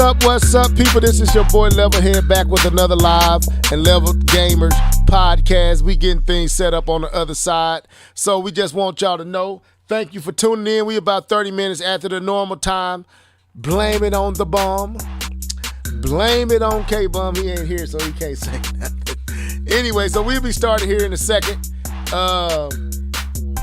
What's up, people? This is your boy Levelhead back with another live and Level Gamers podcast. We getting things set up on the other side. So we just want y'all to know, thank you for tuning in. We about 30 minutes after the normal time. Blame it on the bomb. Blame it on K-Bum. He ain't here, so he can't say nothing. Anyway, so we'll be starting here in a second.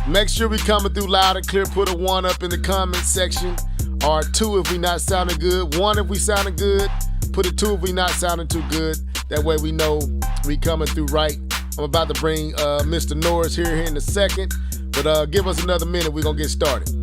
Make sure we coming through loud and clear. Put a 1 up in the comment section. Or 2 if we not sounding good. 1 if we sounding good. Put a 2 if we not sounding too good. That way we know we coming through right. I'm about to bring Mr. Norris here in a second. But give us another minute. We're going to get started.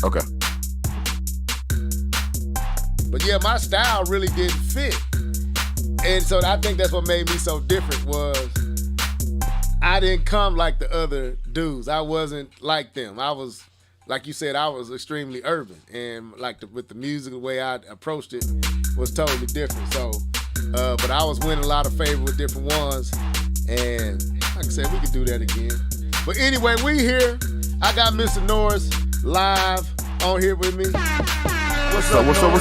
Okay. But yeah, my style really didn't fit. And so I think that's what made me so different was I didn't come like the other dudes. I wasn't like them. I was, like you said, I was extremely urban. And like with the music, the way I approached it was totally different. So, but I was winning a lot of favor with different ones. And like I said, we could do that again. But anyway, we here. I got Mr. Norris live on here with me. What's up? What's up?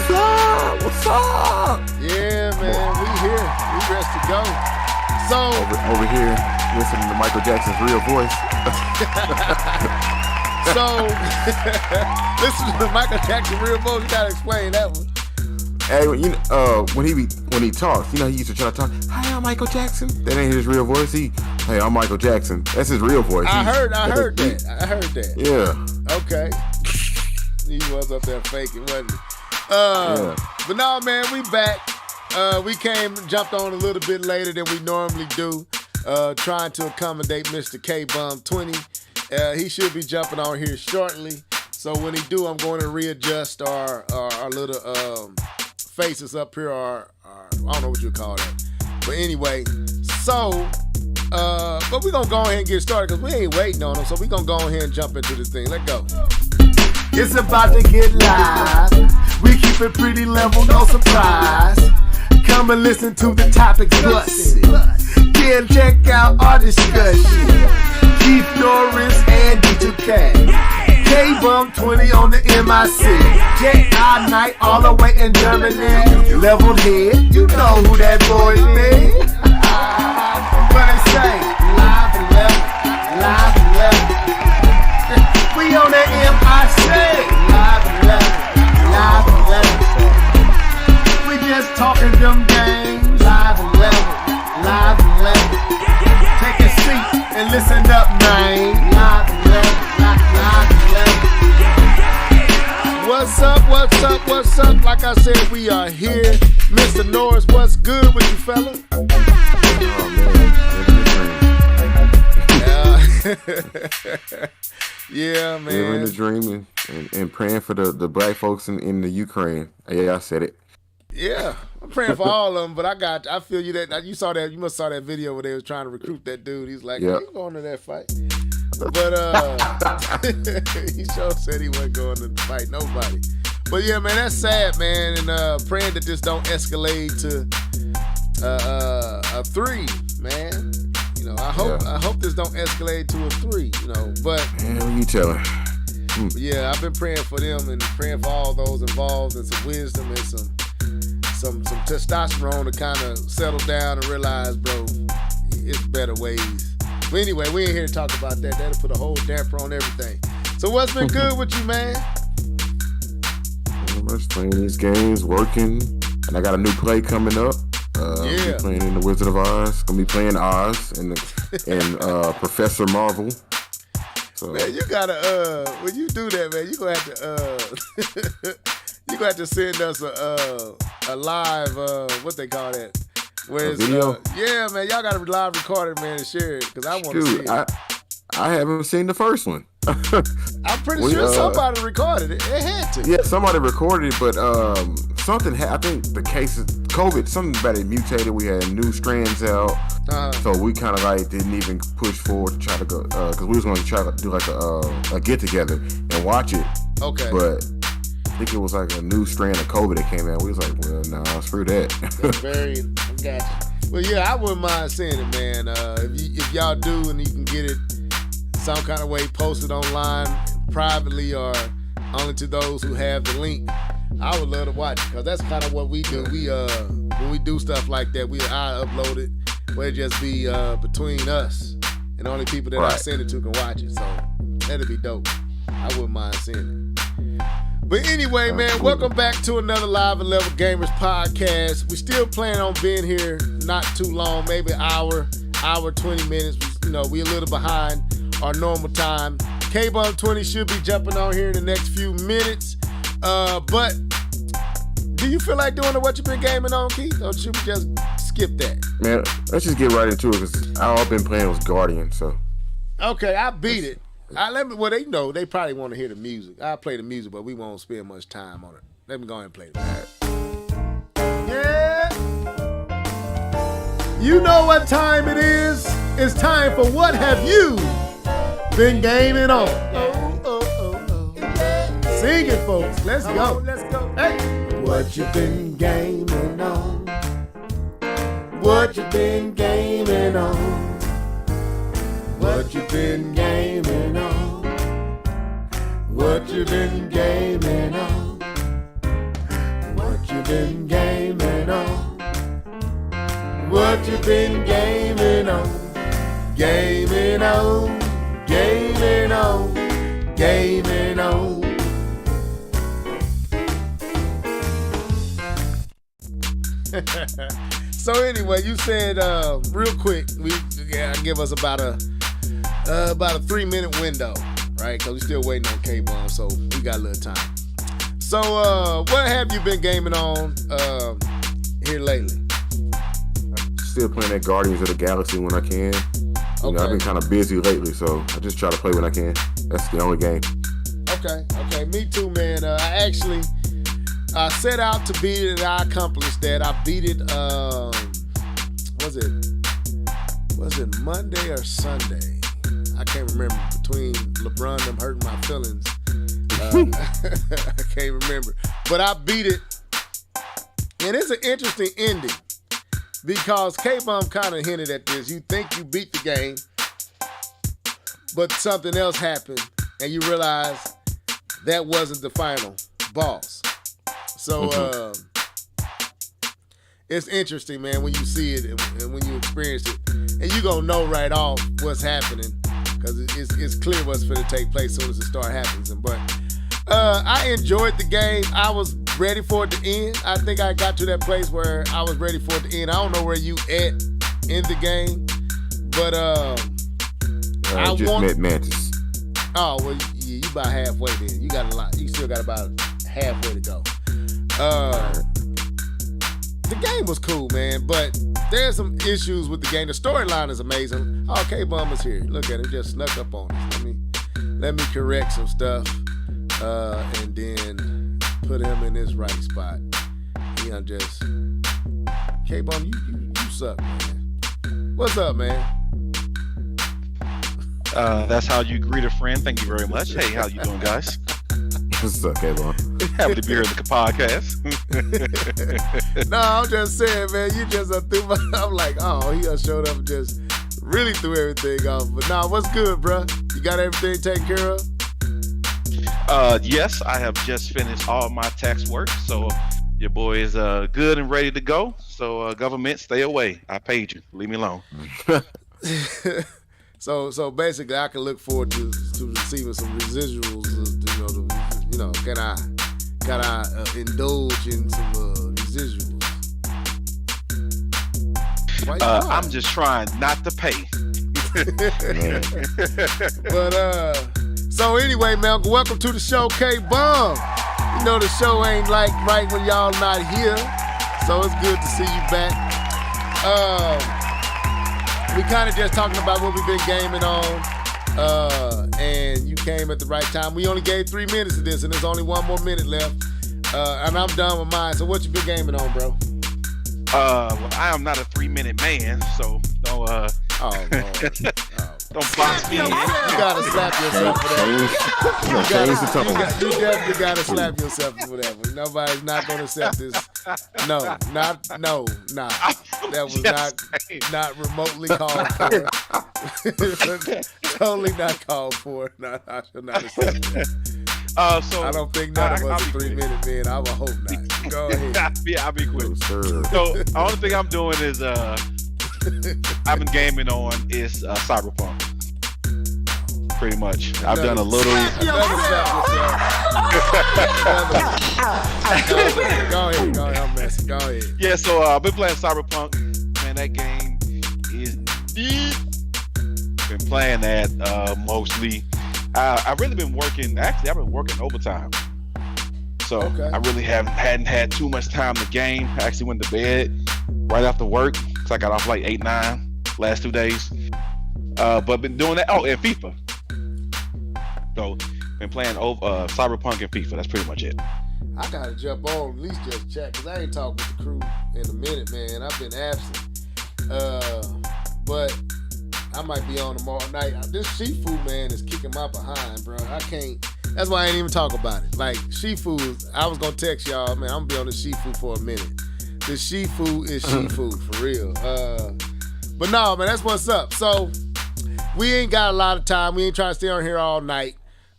Yeah, man, we here. We ready to go. So over here, listening to Michael Jackson's real voice. So listen to Michael Jackson's real voice. You gotta explain that one. Hey, when he talks, he used to try to talk. Hi, I'm Michael Jackson. That ain't his real voice. Hey, I'm Michael Jackson. That's his real voice. I heard that. Yeah. Okay. He was up there faking, wasn't he? Yeah. But no, man, we back. We jumped on a little bit later than we normally do, trying to accommodate Mr. K-Bum 20. He should be jumping on here shortly. So when he do, I'm going to readjust our little faces up here, or I don't know what you call that. But anyway, so, but we're going to go ahead and get started because we ain't waiting on him. So we're going to go ahead and jump into this thing. Let's go. It's about to get live. We keep it pretty level, no surprise. Come and listen to the topics bustin'. Then check out our discussion. Keith Norris and D2K. K-Bum 20 on the MIC. J.I. Knight all the way in Germany. Leveled head, you know who that boy be. What they say? Live and level, live and level. We on that MIC. Live and level, live and level. We just talking them games. Live and level, live and level. Take a seat and listen up, man. Live and level, live and level. What's up? Like I said, we are here. Mr. Norris, what's good with you, fella? Oh, man. Yeah, man. Living the dream and praying for the black folks in the Ukraine. Yeah, I said it. Yeah, I'm praying for all of them, but I feel you that you must saw that video where they was trying to recruit that dude. He's like, yep. You going to that fight? But he sure said he wasn't going to fight nobody. But yeah, man, that's sad, man. And praying that this don't escalate to a 3, man. You know, I hope this don't escalate to a 3. You know, but man, who you telling? Yeah, I've been praying for them and praying for all those involved and some wisdom and some testosterone to kind of settle down and realize, bro, it's better ways. But anyway, we ain't here to talk about that. That'll put a whole damper on everything. So what's been good with you, man? I'm just playing these games, working, and I got a new play coming up. Yeah. Be playing in the Wizard of Oz. Gonna be playing Oz and Professor Marvel. So. Man, you gotta when you do that, man, you gonna have to send us a live what they call that? Where it's video? Yeah, man, y'all gotta live record it, man, and share it because I want to see it. I haven't seen the first one. I'm pretty sure somebody recorded it. It had to. Yeah, somebody recorded it, but something I think the case of COVID, something about it mutated. We had new strands out, so we kind of like didn't even push forward to try to go because we was going to try to do like a get together and watch it. Okay. But I think it was like a new strand of COVID that came out. We was like, well, nah, screw that. That's very, I got you. Well, yeah, I wouldn't mind seeing it, man. If y'all do and you can get it some kind of way posted online privately or only to those who have the link, I would love to watch it because that's kind of what we do. We when we do stuff like that, I upload it where it just be between us and only people that I send it to can watch it. So that'd be dope. I wouldn't mind seeing it. But anyway, man, welcome back to another Live and Level Gamers podcast. We still plan on being here not too long, maybe an hour, 20 minutes. We a little behind our normal time. K-Bum 20 should be jumping on here in the next few minutes. But do you feel like doing what you've been gaming on, Keith? Or should we just skip that? Man, let's just get right into it because all I've been playing was Guardian, so. Okay, I beat it. They probably want to hear the music. I'll play the music, but we won't spend much time on it. Let me go ahead and play it. Yeah. You know what time it is? It's time for What Have You Been Gaming On? Sing it, folks. Let's go. Let's go. Hey. What you been gaming on? What you been gaming on? What you been gaming on? What you been gaming on? What you been gaming on? What you been gaming on? Gaming on, gaming on, gaming on. So anyway, you said real quick, give us about a 3-minute window, right? Because we're still waiting on K-Bum, so we got a little time. So what have you been gaming on here lately? Still playing that Guardians of the Galaxy when I can. I've been kind of busy lately, so I just try to play when I can. That's the only game. Okay, me too, man. I actually set out to beat it, and I accomplished that. I beat it. Was it Monday or Sunday? I can't remember. Between LeBron and them hurting my feelings, I can't remember. But I beat it, and it's an interesting ending because K-Bum kind of hinted at this. You think you beat the game, but something else happened, and you realize that wasn't the final boss. So it's interesting, man, when you see it and when you experience it, and you gonna know right off what's happening because it's clear what's going to take place as soon as it start happening. But I enjoyed the game. I was ready for it to end. I think I got to that place where I was ready for it to end. I don't know where you at in the game, but I just met Mantis. Oh well, you about halfway then. You got a lot. You still got about halfway to go. The game was cool, man, but there's some issues with the game. The storyline is amazing. Oh, K-Bum is here. Look at him, just snuck up on us. Let me correct some stuff, and then put him in his right spot. K-Bum, you suck, man. What's up, man? That's how you greet a friend. Thank you very much. Hey, how you doing, guys? What's up, K-Bone? Happy to be here in the podcast. No, I'm just saying, man, you just threw my... I'm like, oh, he done showed up and just really threw everything off. But nah, what's good, bro? You got everything taken care of? Yes, I have just finished all my tax work, so your boy is good and ready to go. So government, stay away. I paid you. Leave me alone. So basically, I can look forward to receiving some residuals. Can I indulge in some residuals? I'm just trying not to pay. But so anyway, man, welcome to the show, K-Bum. You know the show ain't like right when y'all not here, so it's good to see you back. We kind of just talking about what we've been gaming on, and you came at the right time. We only gave 3 minutes of this, and there's only 1 more minute left, and I'm done with mine. So what you been gaming on, bro? Well, I am not a 3-minute man, so don't don't box me in. You gotta slap yourself for that. You definitely gotta slap yourself for that one. Nobody's not gonna accept this. No. That was not remotely called for. Totally not called for. No, I should not accept that. So I don't think none of us are 3-minute men. I would hope not. Go ahead. I'll be quick. So the only thing I'm doing is I've been gaming on is Cyberpunk. Pretty much. I've done a little. Go ahead. I'm messing. Go ahead. Yeah, so I've been playing Cyberpunk. Man, that game is deep. Been playing that mostly. I've really been working. Actually, I've been working overtime. So I really hadn't had too much time to game. I actually went to bed right after work because I got off like 8, 9 last 2 days. But been doing that. Oh, and FIFA. So been playing Cyberpunk and FIFA. That's pretty much it. I gotta jump on at least just check because I ain't talked with the crew in a minute, man. I've been absent. But I might be on tomorrow night. This Shifu, man, is kicking my behind, bro. I can't. That's why I ain't even talk about it. Like, Shifu, I was going to text y'all, man, I'm going to be on the Shifu for a minute. The Shifu is Shifu, for real. But no, man, that's what's up. So, we ain't got a lot of time. We ain't trying to stay on here all night.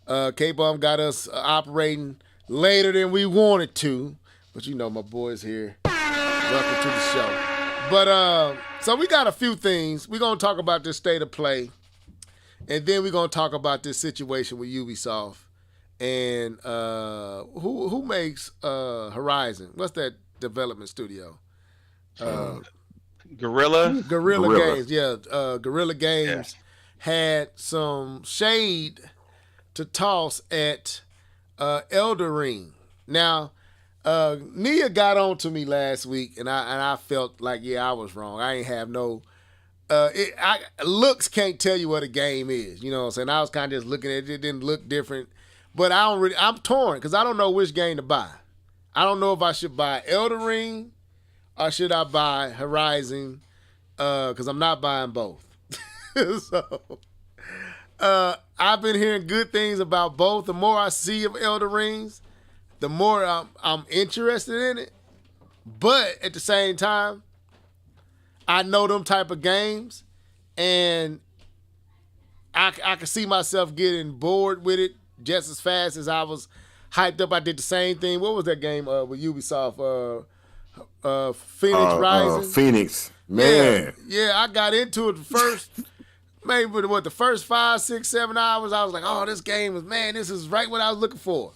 K-Bum got us operating later than we wanted to. But you know my boy's here. Welcome to the show. But, so we got a few things. We're going to talk about this state of play. And then we're going to talk about this situation with Ubisoft. And who makes Horizon? What's that development studio? Guerrilla Games. Yeah, Guerrilla Games had some shade to toss at Elden Ring. Now, Nia got on to me last week, and I felt like, I was wrong. I ain't have no... looks can't tell you what a game is. You know what I'm saying? I was kind of just looking at it. It didn't look different. But I'm torn because I don't know which game to buy. I don't know if I should buy Elden Ring or should I buy Horizon because I'm not buying both. So I've been hearing good things about both. The more I see of Elden Rings, the more I'm interested in it. But at the same time, I know them type of games, and I can see myself getting bored with it just as fast as I was hyped up. I did the same thing. What was that game with Ubisoft? Phoenix Rising? Phoenix. Man. Yeah, I got into it first, maybe the first 5, 6, 7 hours, I was like, oh, this game this is right what I was looking for.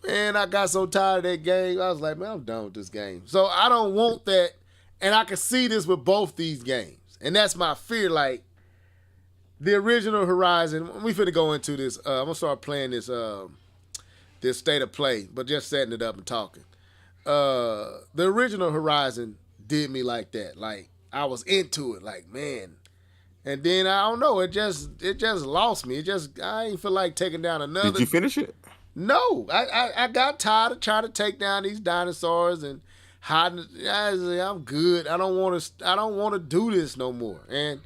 Man, I got so tired of that game. I was like, man, I'm done with this game. So I don't want that. And I can see this with both these games. And that's my fear. Like, the original Horizon, we finna go into this. I'm going to start playing this state of play, but just setting it up and talking. The original Horizon did me like that. Like, I was into it. Like, man. And then, I don't know, it just lost me. I ain't feel like taking down another. Did you finish it? No. I got tired of trying to take down these dinosaurs and hiding. I'm good. I don't want to do this no more. And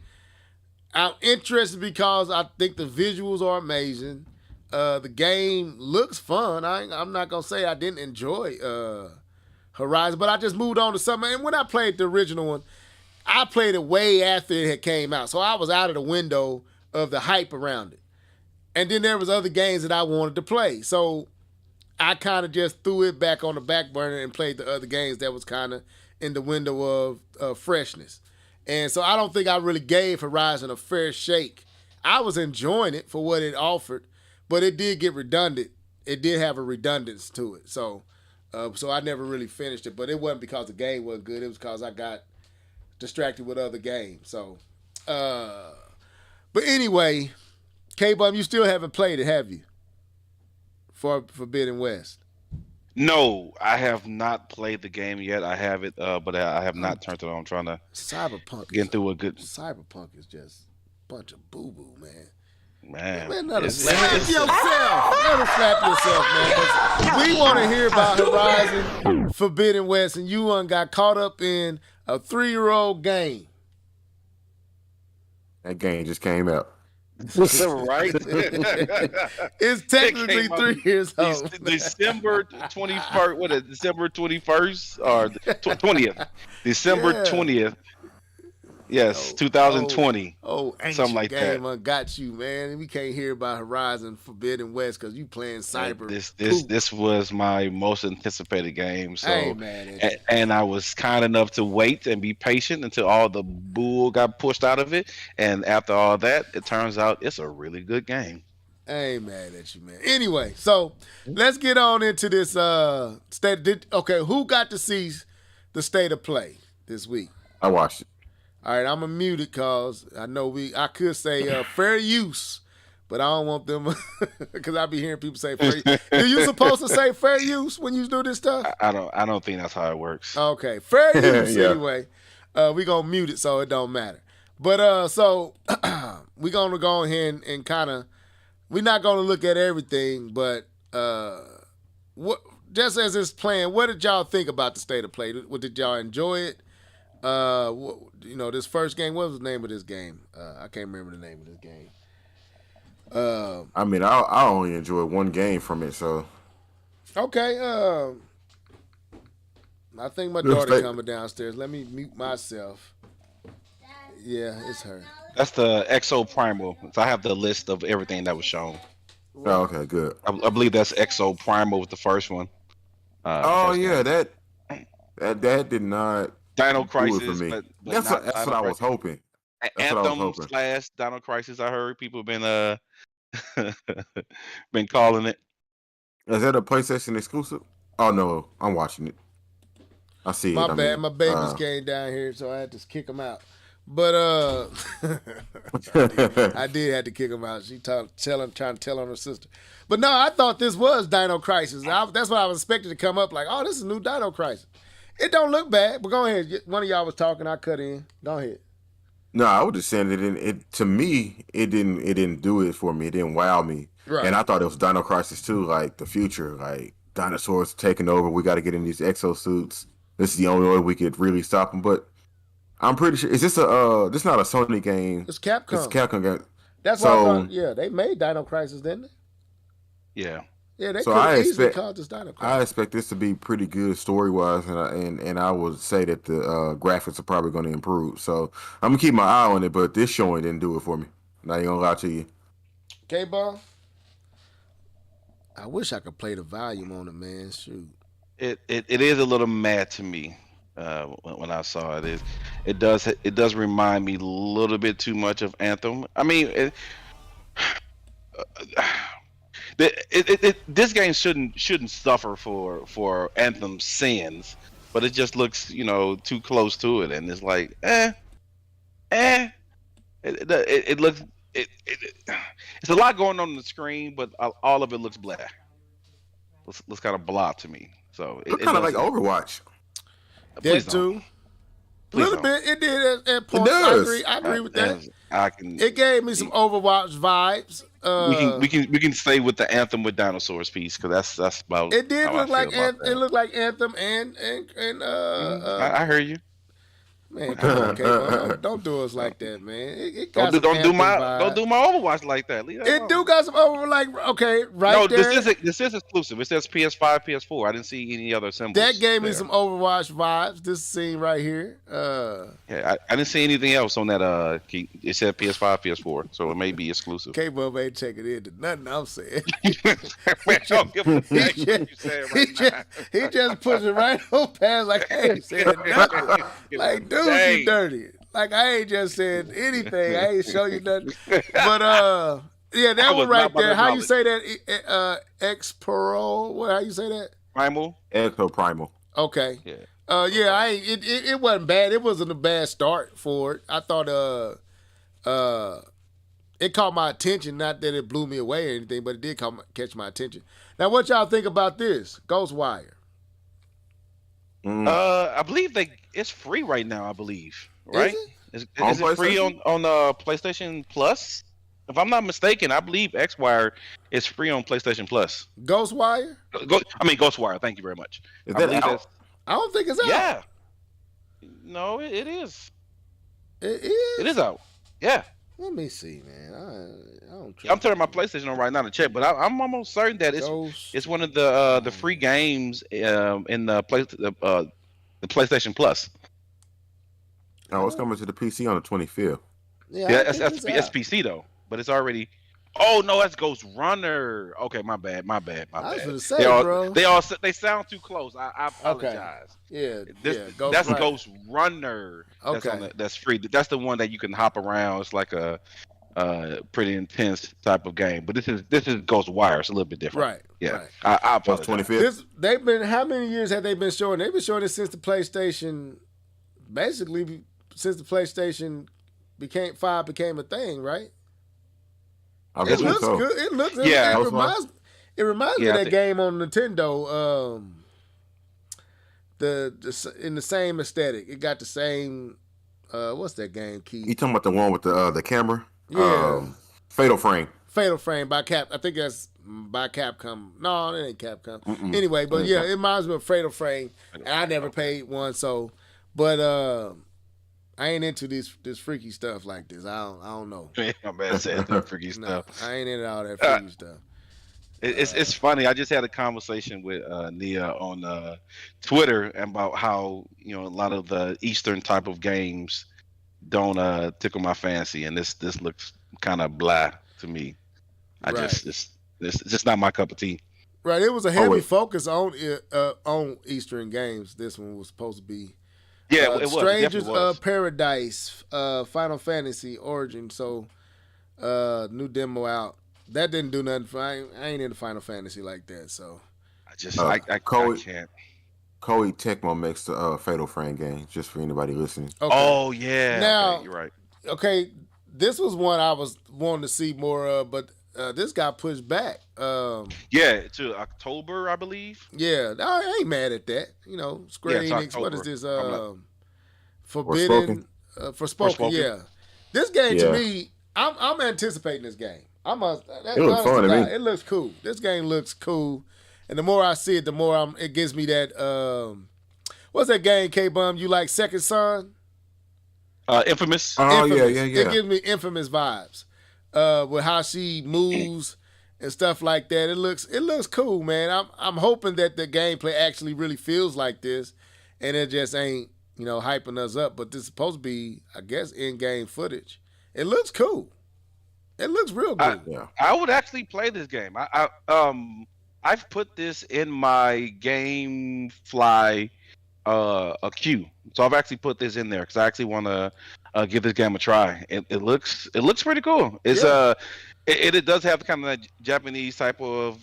I'm interested because I think the visuals are amazing. The game looks fun. I'm not gonna say I didn't enjoy Horizon, but I just moved on to something. And when I played the original one, I played it way after it had came out, so I was out of the window of the hype around it. And then there was other games that I wanted to play, so I kind of just threw it back on the back burner and played the other games that was kind of in the window of freshness. And so I don't think I really gave Horizon a fair shake. I was enjoying it for what it offered, but it did get redundant. It did have a redundance to it. So I never really finished it, but it wasn't because the game wasn't good. It was because I got distracted with other games. So, but anyway, K-Bum, you still haven't played it, have you? For Forbidden West. No, I have not played the game yet. I have it, but I have not turned it on. I'm trying to get through a good. Cyberpunk is just a bunch of boo boo, man. Man, let us slap yourself. Let us slap yourself, man. We want to hear about Horizon Forbidden West, and you got caught up in a 3-year-old game. That game just came out. Right? It's technically 3 years old. December 21st. What is it, December 21st or 20th? December 20th. Yes, 2020. Something like that. Got you, man. We can't hear about Horizon Forbidden West because you playing cyber. This was my most anticipated game. So, hey, man, and I was kind enough to wait and be patient until all the bull got pushed out of it. And after all that, it turns out it's a really good game. I ain't mad at you, man. Anyway, so let's get on into this state. Okay, who got to see the state of play this week? I watched it. All right, I'm going to mute it because I know I could say fair use, but I don't want them because I be hearing people say fair use. Do you supposed to say fair use when you do this stuff? I don't think that's how it works. Okay, fair use anyway. We going to mute it so it don't matter. But so we going to go ahead and kind of, we're not going to look at everything, but what just as it's playing, what did y'all think about the state of play? Did y'all enjoy it? This first game, what was the name of this game? I can't remember the name of this game. I mean, I only enjoyed one game from it, so. Okay. I think my daughter coming downstairs. Let me mute myself. Yeah, it's her. That's the Exo Primal. So I have the list of everything that was shown. Oh, okay, good. I believe that's Exo Primal with the first one. That did not. Dino Crisis for me. But that's what I was hoping. Anthem / Dino Crisis. I heard people been calling it. Is that a PlayStation exclusive? Oh no, I'm watching it. I see my it. My bad. My babies came down here, so I had to kick them out. But I did have to kick them out. She trying to tell on her sister. But no, I thought this was Dino Crisis. That's what I was expecting to come up like. Oh, this is new Dino Crisis. It don't look bad, but go ahead. One of y'all was talking. I cut in. Go ahead. No, I was just saying it to me. It didn't do it for me. It didn't wow me. Right. And I thought it was Dino Crisis too, like the future, like dinosaurs taking over. We got to get in these exosuits. This is the only way we could really stop them. But I'm pretty sure this not a Sony game. It's Capcom. It's a Capcom game. That's why I thought. Yeah, they made Dino Crisis, didn't they? Yeah. Yeah, they could have easily called this Dino Crisis. I expect this to be pretty good story wise, and I would say that the graphics are probably going to improve. So I'm gonna keep my eye on it, but this showing didn't do it for me. Not even gonna lie to you. K-Ball, I wish I could play the volume on it, man. Shoot. It is a little mad to me when I saw it. It does remind me a little bit too much of Anthem. I mean. This game shouldn't suffer for Anthem's sins, but it just looks too close to it, and it's like it looks it's a lot going on the screen, but all of it looks blah. Looks kind of blah to me. So it kind of like Overwatch. That too. A little bit. It did at points. I agree with that. It gave me some Overwatch vibes. We can stay with the Anthem with dinosaurs piece because that's about. It did look like it looked like Anthem and I hear you. Man, come on, K-Bub. Don't do us like that, man. It got Don't some do my Anthem don't vibes. do my Overwatch like that. Leave that It alone. do got some over like okay, right No, there. this is exclusive. It says PS5, PS4. I didn't see any other symbols. That gave me there. some Overwatch vibes. This scene right here. Yeah, I didn't see anything else on that. It said PS5, PS4, so it may be exclusive. K-Bub ain't checking into nothing I'm saying. Man, don't give a damn what you saying right now. He just puts it right on past like I ain't saying nothing. Like, dude, Dang. you dirty. Like I ain't just said anything. I ain't show you nothing. But yeah, that was one right not by there. that How you knowledge. say that? Expro. What? How you say that? Primal. Exo Primal. Okay. Yeah. Yeah. It wasn't bad. It wasn't a bad start for it. I thought it caught my attention. Not that it blew me away or anything, but it did catch my attention. Now, what y'all think about this Ghostwire? I believe it's free right now. I believe, right? Is it free on PlayStation Plus? If I'm not mistaken, I believe Xwire is free on PlayStation Plus. Ghostwire? Ghostwire. Thank you very much. Is that out? I don't think it's out. Yeah. No, it is. It is? It is out. Yeah. Let me see, man. I don't I'm turning my PlayStation on right now to check, but I'm almost certain that it's one of the free games in the PlayStation Plus. Oh, it's coming to the PC on the 25th. Yeah, it's PC though, but it's already. Oh no, that's Ghost Runner. Okay, my bad. I was gonna say, bro. bro. They sound too close. I apologize. Yeah, that's Ghost Runner. Okay, That's free. That's the one that you can hop around. It's like a pretty intense type of game. But this is Ghost Wire. It's a little bit different. Right. Yeah. Right. I apologize. 25th. How many years have they been showing? They've been showing it since the PlayStation. Basically, since the PlayStation became a thing, right? It looks so. good. It looks. Yeah. It reminds me of that game on Nintendo. In the same aesthetic. It got the same. What's that game, Keith? You talking about the one with the camera? Yeah. Fatal Frame. Fatal Frame by Cap. I think that's by Capcom. No, it ain't Capcom. Anyway, but yeah, it reminds me of Fatal Frame. And I never paid one, so. But I ain't into this freaky stuff like this. I don't know. I'm bad saying that freaky stuff. I ain't into all that freaky stuff. It's funny. I just had a conversation with Nia on Twitter about how a lot of the Eastern type of games don't tickle my fancy, and this looks kind of blah to me. It's just not my cup of tea. Right. It was a heavy focus on Eastern games. This one was supposed to be. Yeah, it was. Strangers It was. of Paradise, Final Fantasy Origin. So, new demo out. That didn't do nothing for. I ain't into Final Fantasy like that. So, I Koei, can't. Koei Tecmo makes the Fatal Frame game. Just for anybody listening. okay. Oh yeah. Now, okay, you're right. Okay, this was one I was wanting to see more of, but this got pushed back. Yeah, to October, I believe. Yeah, I ain't mad at that. Square Yeah, Enix. What is this? Forspoken? Forspoken. Yeah, this game to me, I'm anticipating this game. It looks fun to me. It looks cool. This game looks cool, and the more I see it, the more it gives me that. What's that game, K-Bum? You like Second Son? Infamous. Oh Infamous. yeah. It gives me Infamous vibes. With how she moves and stuff like that. It looks cool, man. I'm hoping that the gameplay actually really feels like this, and it just ain't hyping us up. But this is supposed to be, I guess, in-game footage. It looks cool. It looks real good. I would actually play this game. I've put this in my GameFly queue, so I've actually put this in there because I actually want to give this game a try. It looks pretty cool. It's it does have kind of that Japanese type of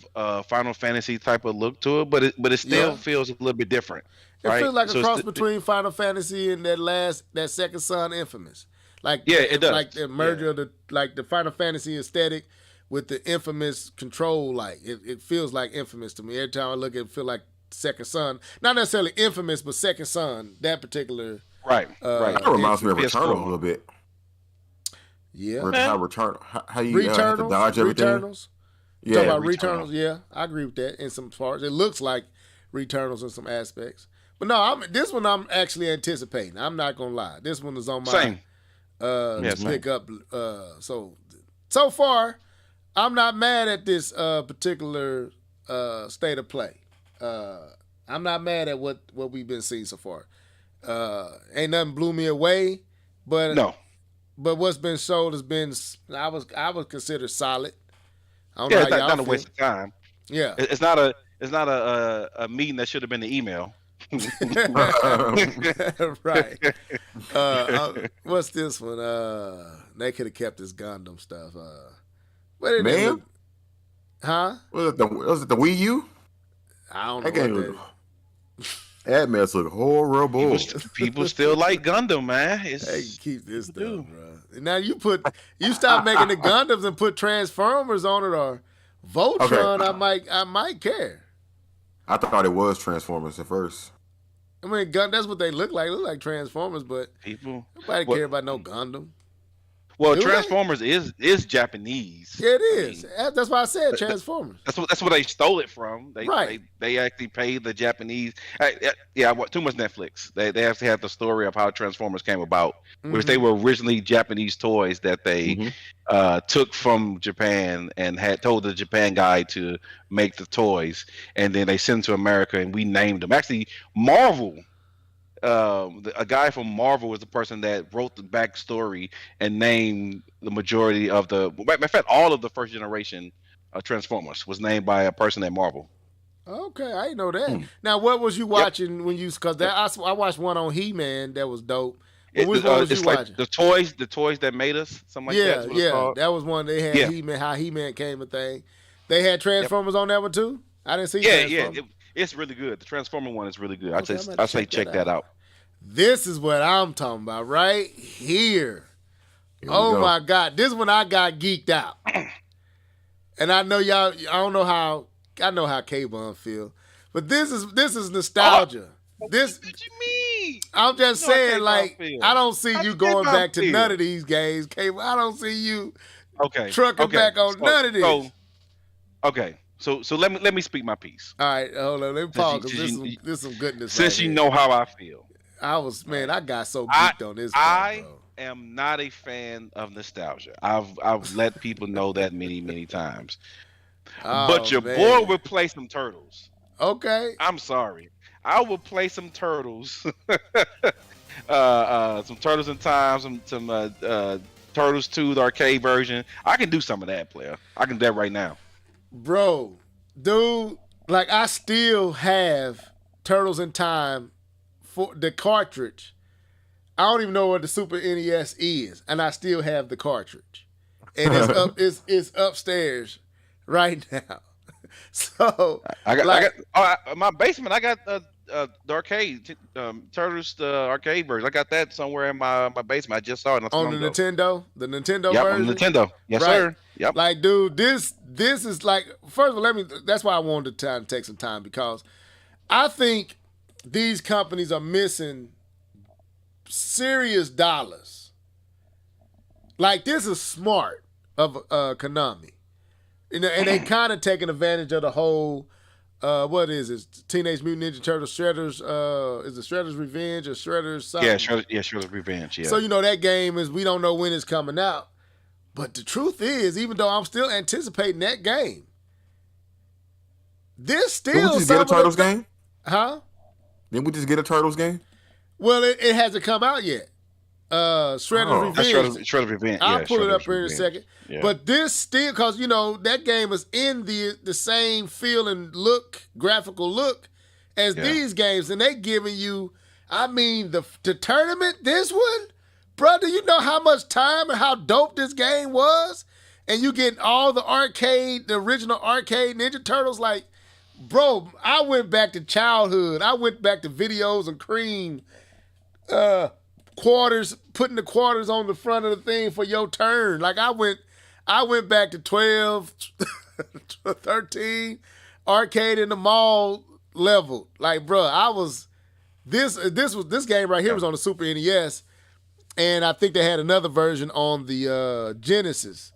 Final Fantasy type of look to it, but it still feels a little bit different. It right? feels like a cross between Final Fantasy and that Second Son Infamous. It does. Like the merger of the Final Fantasy aesthetic with the Infamous control. Like it feels like Infamous to me. Every time I look at it, feel like Second Son. Not necessarily Infamous, but Second Son. That particular. Right. That reminds me of Returnal a little bit. Yeah. How you have to dodge everything. Returnals. Yeah. Talk about Returnals. Yeah, I agree with that in some parts. It looks like Returnals in some aspects. But no, this one I'm actually anticipating. I'm not gonna lie. This one is on my to pick up. So far, I'm not mad at this particular state of play. I'm not mad at what we've been seeing so far. Ain't nothing blew me away, but no. But what's been sold has been I would consider solid. I don't Yeah, know it's how not a waste of time. Yeah, it's not a meeting that should have been an email. Right. What's this one? They could have kept this Gundam stuff. Man, huh? Was it the Wii U? I don't know. That mess look horrible. People still like Gundam, man. Hey, keep this stuff, bro. Now you stop making the Gundams and put Transformers on it or Voltron. Okay. I might care. I thought it was Transformers at first. I mean, that's what they look like. They look like Transformers, but nobody care about no Gundam. Well, Transformers is Japanese. Yeah, it is. That's why I said Transformers. That's what they stole it from. They actually paid the Japanese. Too much Netflix. They actually have the story of how Transformers came about, which they were originally Japanese toys that they took from Japan and had told the Japan guy to make the toys, and then they sent them to America, and we named them. Actually, Marvel. A guy from Marvel was the person that wrote the backstory and named the majority of in fact, all of the first generation Transformers was named by a person at Marvel. Okay, I didn't know that. Now, what was you watching when you? Because I watched one on He-Man that was dope. Which one was you watching? The toys that made us, something like that. Yeah, that was one. They had He-Man, how He-Man came a thing. They had Transformers on that one too. I didn't see. It's really good. The Transformer one is really good. I say check that out. This is what I'm talking about right here. Oh my God, this one I got geeked out, and I know y'all. I know how Cowabunga feel, but this is nostalgia. What you mean? I'm just saying, like, I don't see you going back to none of these games, Cable. I don't see you trucking back on none of this. So let me speak my piece. All right, hold on. Let me pause because this is some goodness. Since you know how I feel. I got so geeked on this. I am not a fan of nostalgia. I've let people know that many times. But your boy would play some Turtles. Okay. I'm sorry. I will play some Turtles. Some Turtles in Time, some Turtles 2, the arcade version. I can do some of that, player. I can do that right now. Bro, dude, like I still have Turtles in Time for the cartridge. I don't even know what the Super NES is, and I still have the cartridge. And it's upstairs right now. So I got my basement. I got the arcade Turtles, the arcade version. I got that somewhere in my basement. I just saw it on the Nintendo version. On Nintendo. Yes, right. Sir. Yep. Like, dude, this is like. First of all, that's why I wanted to take some time, because I think these companies are missing serious dollars. Like, this is smart of Konami, and they kind of taking advantage of the whole. What is it? Teenage Mutant Ninja Turtles Shredder's. Is it Shredder's Revenge or Shredder's something? Yeah, Shredder's Revenge. Yeah. So that game is, we don't know when it's coming out, but the truth is, even though I'm still anticipating that game, this still. Did we just get a Turtles game? Huh? Didn't we just get a Turtles game? Well, it hasn't come out yet. Shredder's Revenge. Shredder's Revenge. I'll pull it up here in a second. Yeah. But this still, because that game is in the same feel and graphical look as these games, and they giving you, I mean, the tournament. This one, brother, you know how much time and how dope this game was, and you getting all the original arcade Ninja Turtles, like. Bro, I went back to childhood. I went back to videos and cream quarters, putting the quarters on the front of the thing for your turn. Like, I went back to 12, 13, arcade in the mall level. Like, bro, this game right here was on the Super NES, and I think they had another version on the Genesis.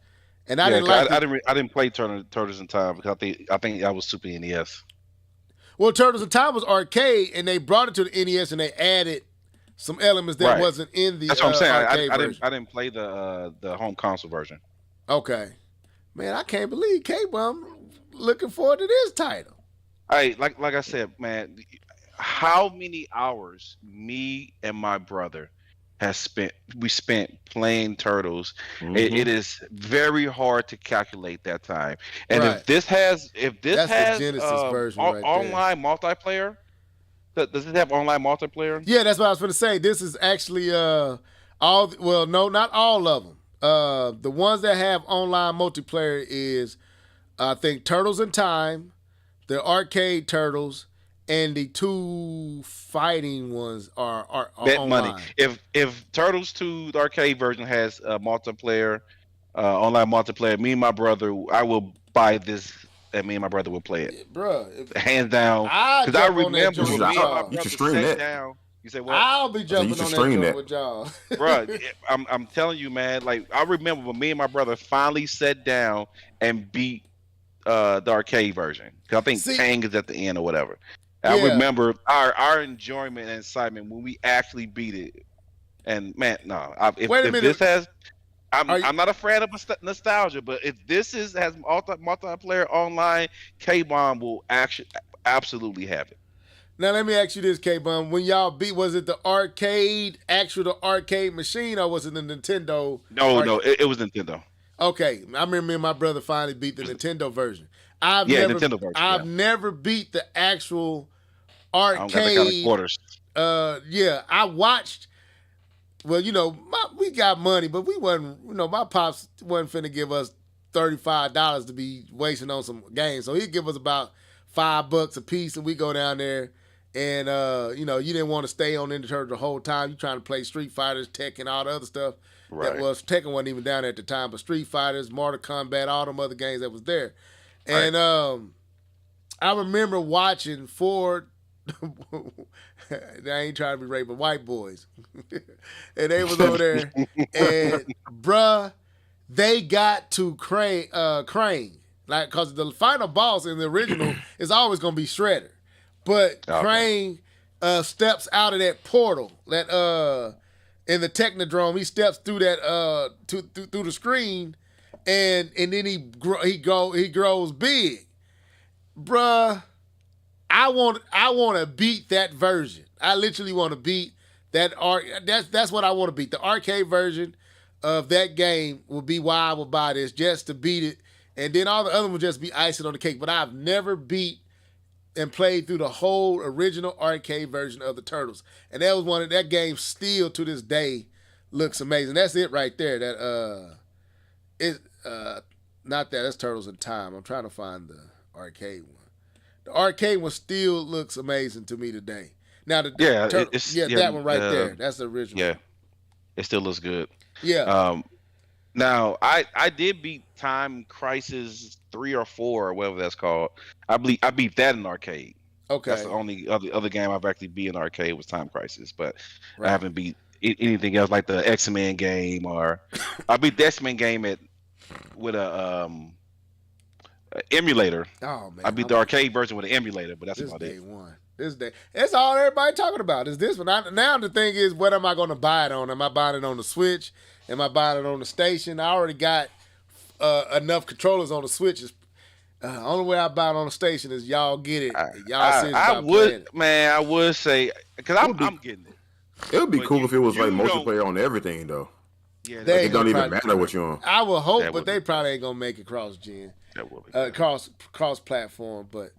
And I didn't like. I didn't play Turtles in Time because I think that was Super NES. Well, Turtles in Time was arcade, and they brought it to the NES, and they added some elements that wasn't in the That's what I'm saying. arcade version. I didn't play the home console version. Okay. Man, I can't believe K-Bum looking forward to this title. Hey, like I said, man, how many hours me and my brother we spent playing Turtles. Mm-hmm. It is very hard to calculate that time. And Right. if this has the Genesis version right online multiplayer, does it have online multiplayer? Yeah, that's what I was going to say. This is actually not all of them. The ones that have online multiplayer is, I think, Turtles in Time, the arcade Turtles, and the 2 fighting ones are Bet online. money. If Turtles 2, the arcade version, has multiplayer, online multiplayer, me and my brother, I will buy this, and me and my brother will play it. Bruh. Hands down. Because I remember when me and my brother you should stream sat that. down. You say what? I'll be jumping on that joint with y'all. Bruh, I'm telling you, man. Like, I remember when me and my brother finally sat down and beat the arcade version. Because I think Tang is at the end or whatever. I remember our enjoyment and excitement when we actually beat it. And man, no. If this has, I'm not a fan of nostalgia, but if this has multiplayer online, K-Bomb will actually absolutely have it. Now let me ask you this, K-Bum. When y'all beat, was it the arcade machine, or was it the Nintendo? No, it was Nintendo. Okay, I remember me and my brother finally beat the Nintendo version. Nintendo version. I've never beat the actual arcade. I don't got the kind of quarters. I watched. Well, we got money, but we wasn't. My pops wasn't finna give us $35 to be wasting on some games, so he'd give us about $5 a piece, and we go down there. And you didn't want to stay on Ninja Turtles the whole time. You trying to play Street Fighters, Tekken, all the other stuff. Right. Tekken wasn't even down there at the time, but Street Fighters, Mortal Kombat, all them other games that was there. And I remember watching Ford. I ain't trying to be raping white boys. And they was over there, and bruh, they got to Crane. Like, because the final boss in the original is always going to be Shredder. But Crane steps out of that portal that in the Technodrome. He steps through that through the screen, and then he grows big. Bruh, I want to beat that version. I literally want to beat that that's what I want to beat. The arcade version of that game will be why I would buy this, just to beat it. And then all the other will just be icing on the cake. But I've never beat and played through the whole original arcade version of the Turtles. And that was that game still to this day looks amazing. That's it right there. That's Turtles in Time. I'm trying to find the arcade one. The arcade one still looks amazing to me today. Now that one right there. That's the original. Yeah. It still looks good. Yeah. Now, I did beat Time Crisis 3 or 4 or whatever that's called. I beat that in arcade. Okay. That's the only other game I've actually beat in arcade was Time Crisis, but I haven't beat anything else like the X-Men game, or I beat the X-Men game with a emulator. Oh man. I beat the arcade version with an emulator, but that's about it. This day. That's all everybody talking about is this one. Now the thing is, what am I going to buy it on? Am I buying it on the Switch? Am I buying it on the station? I already got enough controllers on the Switch. Only way I buy it on the station is y'all get it. I would say, because I'm getting it. It would be cool if it was like multiplayer on everything, though. Yeah, like it don't even matter what you're on. I would hope, but they probably ain't gonna make it cross-gen. That would be cross-platform, but.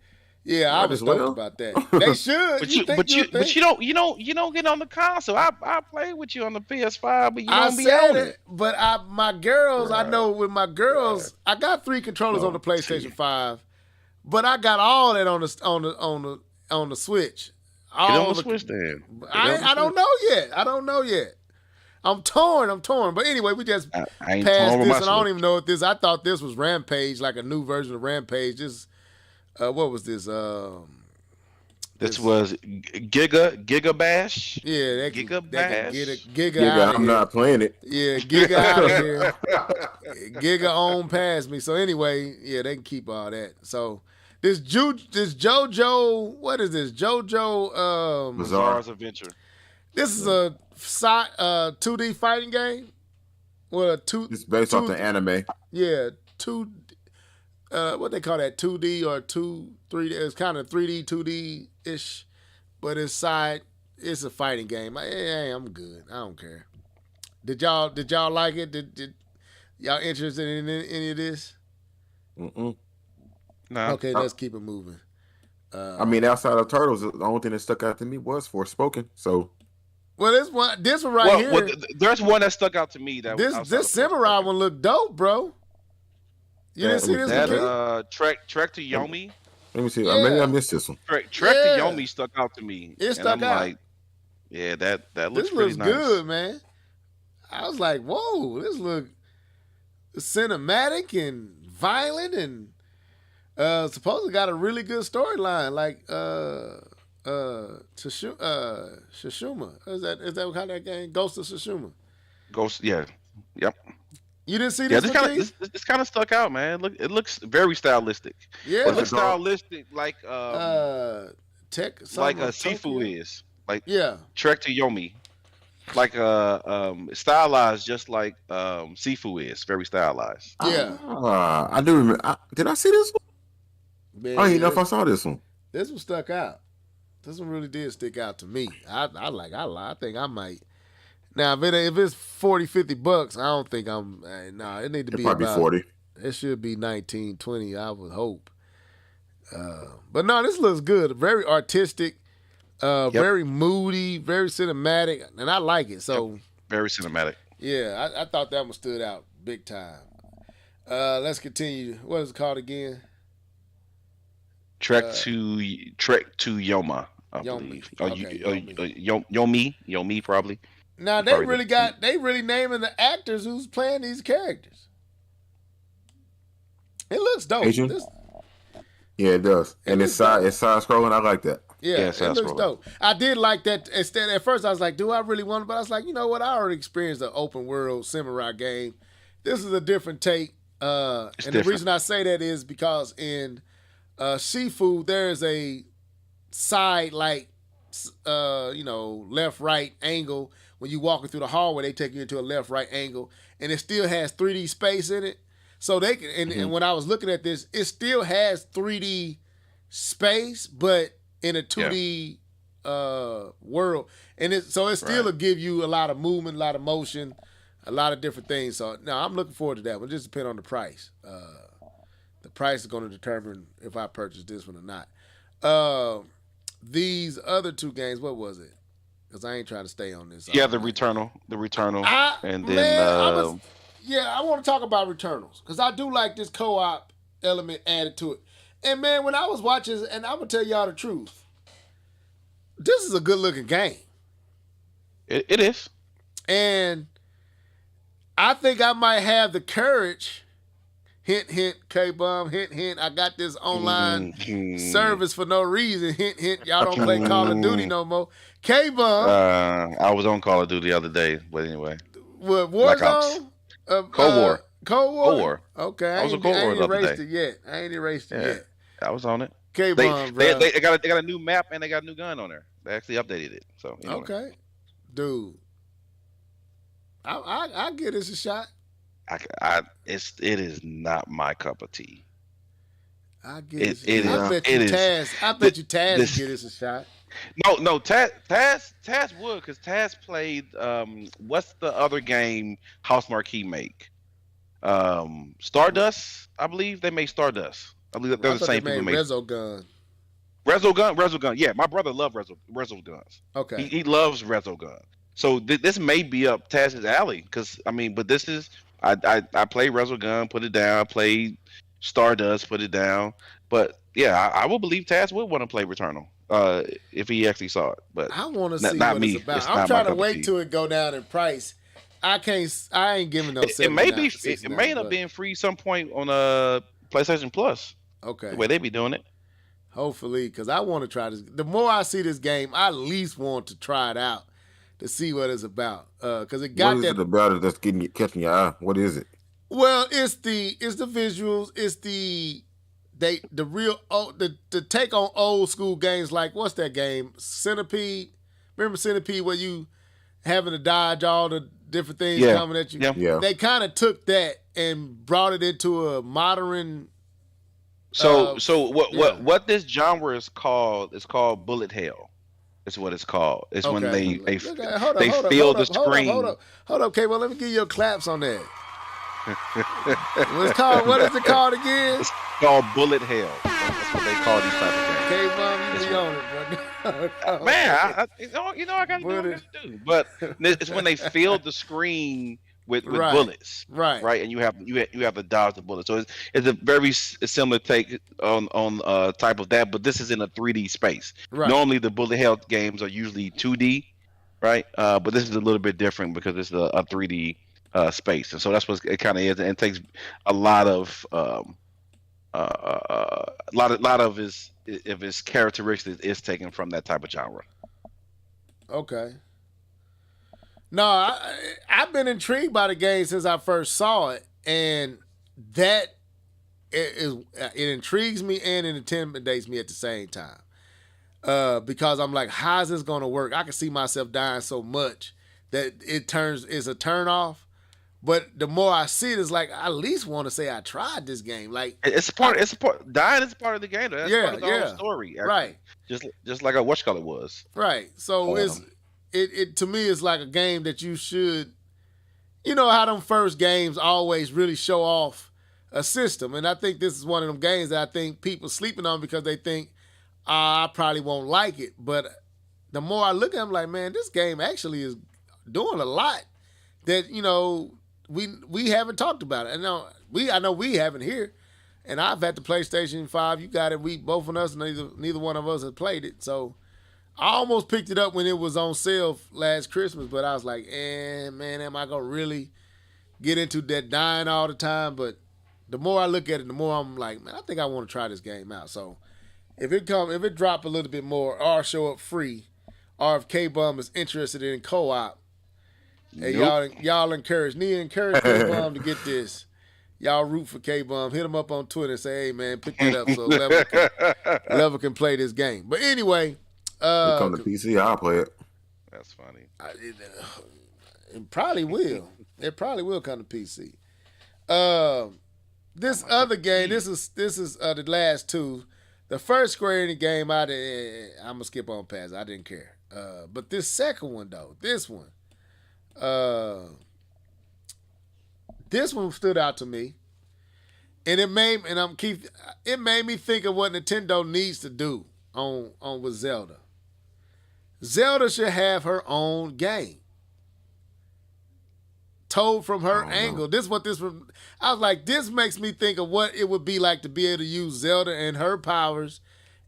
Yeah, I was stoked about that. They should. But you don't get on the console. I play with you on the PS5, but you don't be on it. But my girls, I know with my girls, I got 3 controllers on the PlayStation 5, but I got all that on the Switch. Get on the Switch then. I don't know yet. I'm torn. But anyway, we just passed this, and I don't even know what this. I thought this was Rampage, like a new version of Rampage. This. What was this? This was Giga Bash. Yeah, Giga Bash. Giga out I'm not playing it. Yeah, Giga out of here. Giga on past me. So anyway, yeah, they can keep all that. So This JoJo, what is this? JoJo Bizarre's Adventure. This is a 2D fighting game. Well, it's based off the anime. Yeah, what they call that, 2D or 3D. It's kind of 3D, 2D ish, but it's a fighting game. Hey, I'm good. I don't care. Did y'all like it? Did y'all interested in any of this? Mm-mm. No. Okay, let's keep it moving. I mean, outside of Turtles, the only thing that stuck out to me was Forspoken. So, well, this one right here. Well, there's one that stuck out to me. This Samurai one looked dope, bro. You didn't see this one? Trek to Yomi. Let me see. Maybe I missed this one. Trek to Yomi stuck out to me. It stuck out. Like, yeah, that looks this pretty looks nice. Good, man. I was like, whoa, this look cinematic and violent and supposedly got a really good storyline. Like Tsushima. Is that how that game? Ghost of Tsushima. Yeah. Yep. You didn't see this? This kind of stuck out, man. It looks very stylistic. Yeah, it looks stylistic, like tech, like Sifu is, like Trek to Yomi, like stylized, just like Sifu is, very stylized. Yeah, I do remember. Did I see this one? Man, I don't even know if I saw this one. This one stuck out. This one really did stick out to me. I think I might. Now, if it's $40-$50, I don't think I'm. It need to be probably about 40. It should be 19-20. I would hope. But no, this looks good. Very artistic, very moody, very cinematic, and I like it. So very cinematic. Yeah, I thought that one stood out big time. Let's continue. What is it called again? Trek to Yoma, I believe. Yomi probably. Now they really naming the actors who's playing these characters. It looks dope. Yeah, it does. And it's side scrolling. I like that. Yeah, it looks dope. I did like that. Instead, at first I was like, do I really want it? But I was like, you know what? I already experienced an open world samurai game. This is a different take. And the reason I say that is because in Shifu, there's a side left right angle. When you walking through the hallway, they take you into a left right angle, and it still has 3D space in it. So they can, and when I was looking at this, it still has 3D space, but in a 2D world, and it still will give you a lot of movement, a lot of motion, a lot of different things. So now I'm looking forward to that. It just depends on the price. The price is going to determine if I purchase this one or not. These other two games, what was it? Because I ain't trying to stay on this. Yeah, the Returnal, and then I want to talk about Returnals because I do like this co-op element added to it. And man, when I was watching, and I'm gonna tell y'all the truth, this is a good looking game. It is, and I think I might have the courage. Hint, hint, K-Bum, hint, hint. I got this online service for no reason. Hint, hint. Y'all don't play Call of Duty no more. K-Bum. I was on Call of Duty the other day, but anyway. What, Warzone? Cold War. Okay, I was on Cold War the other day. I ain't erased it yet. I was on it. K-Bum, they got a new map and they got a new gun on there. They actually updated it. So anyway. Okay, dude. I give this a shot. It is not my cup of tea. I bet you Taz give this a shot. No, Taz would, because Taz played what's the other game House Marquee make? Stardust, I believe they made Stardust. I believe they're the same people who made Resogun. Resogun. Yeah, my brother loved Resoguns. Okay, he loves Resogun. So this may be up Taz's alley, because but this is. I played Resogun, put it down. Played Stardust, put it down. But yeah, I will believe Taz would want to play Returnal if he actually saw it. But I want to see what it's about. I'm trying to wait till it go down in price. I ain't giving no. It may end up being free some point on PlayStation Plus. Okay, the way they be doing it. Hopefully, because I want to try this. The more I see this game, I at least want to try it out. To see what it's about, because it got what is it about it that's catching your eye? What is it? Well, it's the visuals, it's the the take on old school games like what's that game? Centipede. Remember Centipede where you having to dodge all the different things coming at you? Yeah. They kind of took that and brought it into a modern. So what this genre is called bullet hell. Is what it's called. It's when they fill the screen. Hold up, okay. Well, let me give you a claps on that. What's called? What is it called again? It's called bullet hell. That's what they call these type of games. Okay, mom, you be on it, bro. Man, I gotta do what I gotta do. But it's when they fill the screen with bullets, right, and you have to dodge the bullets. So it's a very similar take on type of that, but this is in a 3D space. Right. Normally the bullet hell games are usually 2D, right? But this is a little bit different because it's a 3D space, and so that's what it kind of is. And it takes a lot of his characteristics is taken from that type of genre. Okay. No, I've been intrigued by the game since I first saw it, and that it intrigues me and it intimidates me at the same time. Because I'm like, how is this going to work? I can see myself dying so much that it's a turn off. But the more I see it, it's like I at least want to say I tried this game. Like dying is part of the game. That's part of the whole story, actually. Right? Just like a whatchamacallit was. Right. So It to me is like a game that you should, you know how them first games always really show off a system, and I think this is one of them games that I think people sleeping on because they think I probably won't like it. But the more I look at it, I'm like, man, this game actually is doing a lot that we haven't talked about it. I know we haven't here, and I've had the PlayStation 5. You got it. We both of us, neither one of us have played it, so. I almost picked it up when it was on sale last Christmas, but I was like, man, am I going to really get into that dying all the time? But the more I look at it, the more I'm like, man, I think I want to try this game out. So if it drop a little bit more or show up free, or if K-Bum is interested in co-op, hey, y'all encourage K-Bum to get this. Y'all root for K-Bum. Hit him up on Twitter and say, hey, man, pick that up so Level can play this game. But anyway... come to PC, I'll play it. That's funny. It probably will. It probably will come to PC. This other game, this is the last two. The first Square Enix game, I'm gonna skip on past. I didn't care. But this second one though, this one stood out to me, and it made me think of what Nintendo needs to do on with Zelda. Zelda should have her own game. Told from her angle. I was like, this makes me think of what it would be like to be able to use Zelda and her powers.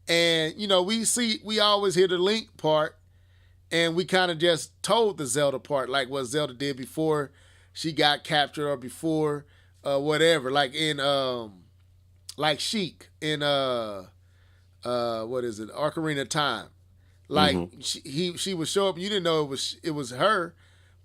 And, we always hear the Link part, and we kind of just told the Zelda part, like what Zelda did before she got captured or before whatever. Like in, like Sheik in, what is it, Ocarina of Time. Like she would show up, you didn't know it was her,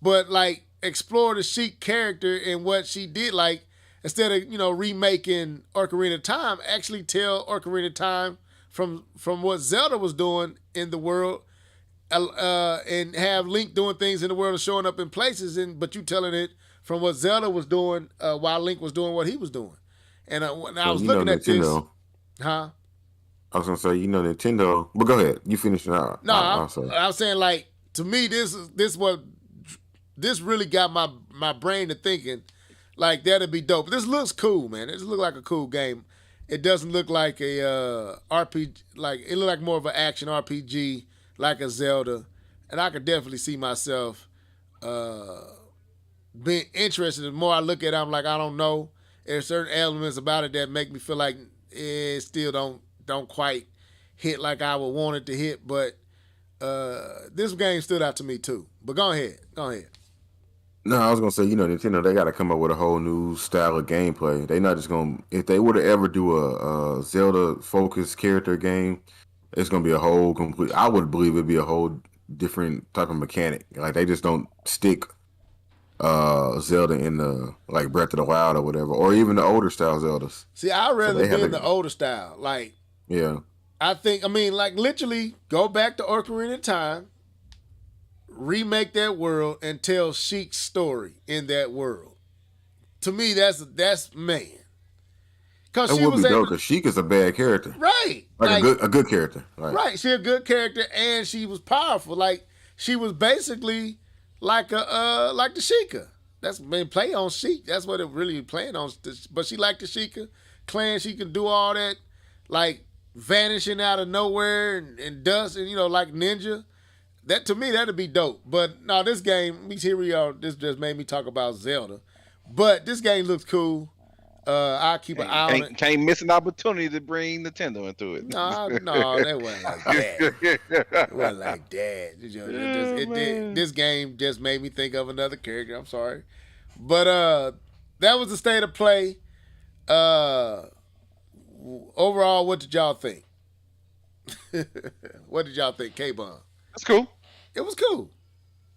but like explore the Sheik character and what she did. Like instead of remaking Ocarina of Time, actually tell Ocarina of Time from what Zelda was doing in the world, and have Link doing things in the world and showing up in places, but you telling it from what Zelda was doing while Link was doing what he was doing. And when I was looking at Nintendo. This, huh? I was gonna say, Nintendo. But go ahead, you finish now. No, I was saying, like, to me, this really got my brain to thinking, like, that'd be dope. This looks cool, man. It looks like a cool game. It doesn't look like a RPG. Like, it looks like more of an action RPG, like a Zelda. And I could definitely see myself being interested. The more I look at it, I'm like, I don't know. There's certain elements about it that make me feel like it still don't quite hit like I would want it to hit, but this game stood out to me too. But go ahead. No, I was gonna say, Nintendo, they got to come up with a whole new style of gameplay. They not just gonna, if they were to ever do a Zelda focused character game, it's gonna be a whole complete. I would believe it'd be a whole different type of mechanic. Like they just don't stick Zelda in the like Breath of the Wild or whatever, or even the older style Zeldas. See, I'd rather be in the older style. Like, yeah, like literally go back to Ocarina of Time, remake that world, and tell Sheik's story in that world. To me, that's man. Cause that would be dope. Cause Sheik is a bad character, right? Like a good character, right? She a good character, and she was powerful. Like she was basically like the Sheikah. That's been play on Sheik. That's what it really playing on. But she like the Sheikah clan. She can do all that, like vanishing out of nowhere and dust, and like ninja. That to me that'd be dope. But no, this game. Here we are. This just made me talk about Zelda. But this game looks cool. I'll keep an eye on it. Can't miss an opportunity to bring Nintendo into it. No, that wasn't like that. It wasn't like that. This game just made me think of another character. I'm sorry. But that was the state of play. Overall, what did y'all think? What did y'all think, K-Bun? That's cool. It was cool.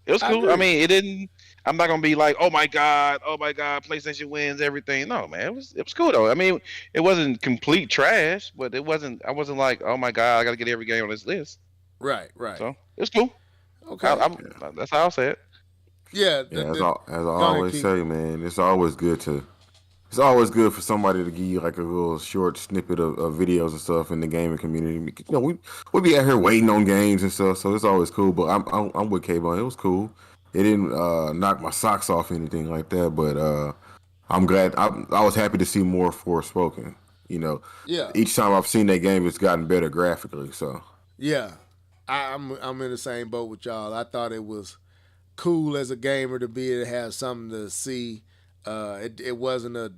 It was cool. I mean, it didn't. I'm not gonna be like, oh my god, PlayStation wins everything. No, man, it was cool though. I mean, it wasn't complete trash, but it wasn't. I wasn't like, oh my god, I gotta get every game on this list. Right. So it was cool. Okay, that's how I'll say it. Yeah. As I always say, man, it's always good for somebody to give you like a little short snippet of videos and stuff in the gaming community. We be out here waiting on games and stuff, so it's always cool. But I'm with K-Bun. It was cool. It didn't knock my socks off or anything like that, but I'm glad. I was happy to see more Forspoken. Yeah. Each time I've seen that game, it's gotten better graphically. So yeah, I'm in the same boat with y'all. I thought it was cool as a gamer to be able to have something to see. It wasn't a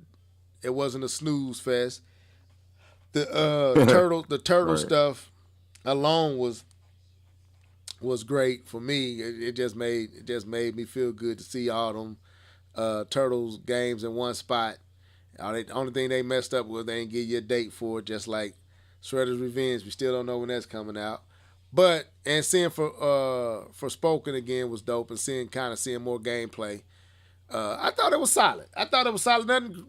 snooze fest. The turtle right. stuff alone was great for me. It just made me feel good to see all them Turtles games in one spot. The only thing they messed up was they didn't give you a date for it, just like Shredder's Revenge. We still don't know when that's coming out. But and seeing for Spoken again was dope, and seeing more gameplay. I thought it was solid.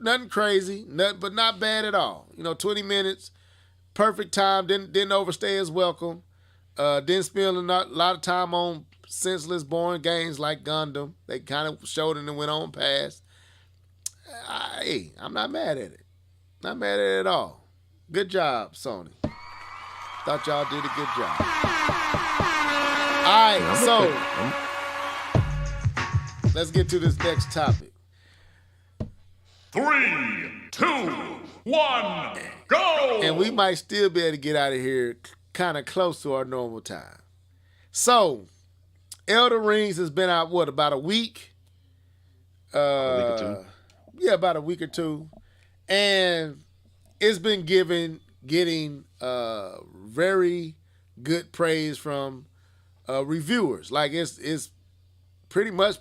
Nothing crazy, but not bad at all. 20 minutes, perfect time. Didn't overstay his welcome. Didn't spend a lot of time on senseless, boring games like Gundam. They kind of showed it and went on past. I'm not mad at it. Not mad at it at all. Good job, Sony. Thought y'all did a good job. All right, so let's get to this next topic. 3, 2, 1, go! And we might still be able to get out of here kind of close to our normal time. So, Elden Rings has been out, about a week? A week or two. Yeah, about a week or two. And it's been getting very good praise from reviewers. Like, it's pretty much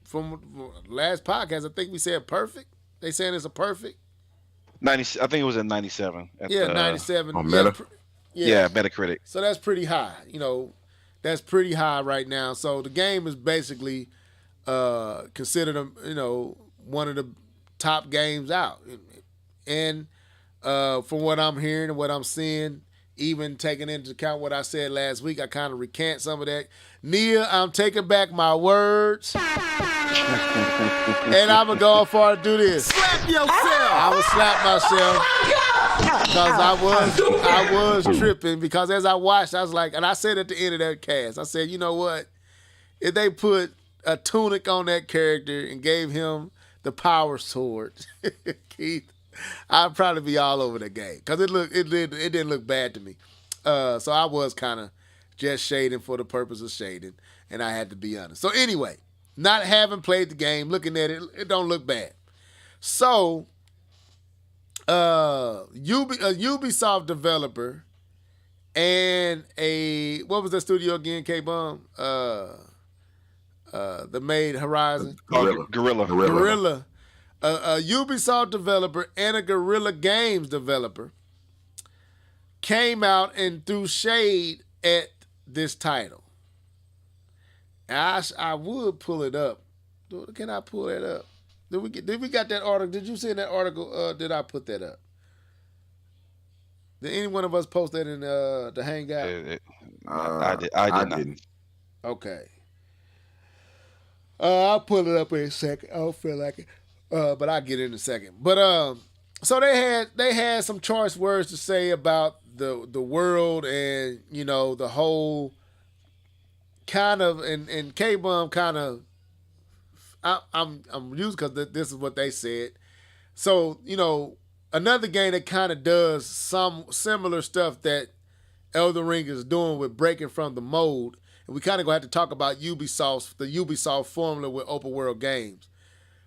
from last podcast, I think we said perfect. They saying it's a perfect. 90. I think it was at 97. 97. On Meta. Yeah, Metacritic. So that's pretty high. That's pretty high right now. So the game is basically considered, one of the top games out. And from what I'm hearing and what I'm seeing, even taking into account what I said last week, I kind of recant some of that. Nia, I'm taking back my words. And I'm going to go far to do this. Slap yourself. I would slap myself. Because I was tripping. Because as I watched, I was like, and I said at the end of that cast, I said, you know what? If they put a tunic on that character and gave him the power sword, Keith, I'd probably be all over the game. Because it didn't look bad to me. So I was kind of just shading for the purpose of shading. And I had to be honest. So anyway, not having played the game, looking at it, it don't look bad. So, a Ubisoft developer and what was that studio again, K-Bum? The made Horizon? Guerrilla. A Ubisoft developer and a Guerrilla Games developer came out and threw shade at this title. I would pull it up Can I pull that up? Did we got that article? Did you see that article? Did I put that up? Did any one of us post that in the hangout? It- I I did not. didn't. Okay. I'll pull it up in a second. I don't feel like it, but I'll get it in a second. But so they had some choice words to say about the world and the whole kind of and K Bum kind of. I'm used because this is what they said. So another game that kind of does some similar stuff that Elden Ring is doing with breaking from the mold. And we kind of gonna have to talk about the Ubisoft formula with open world games.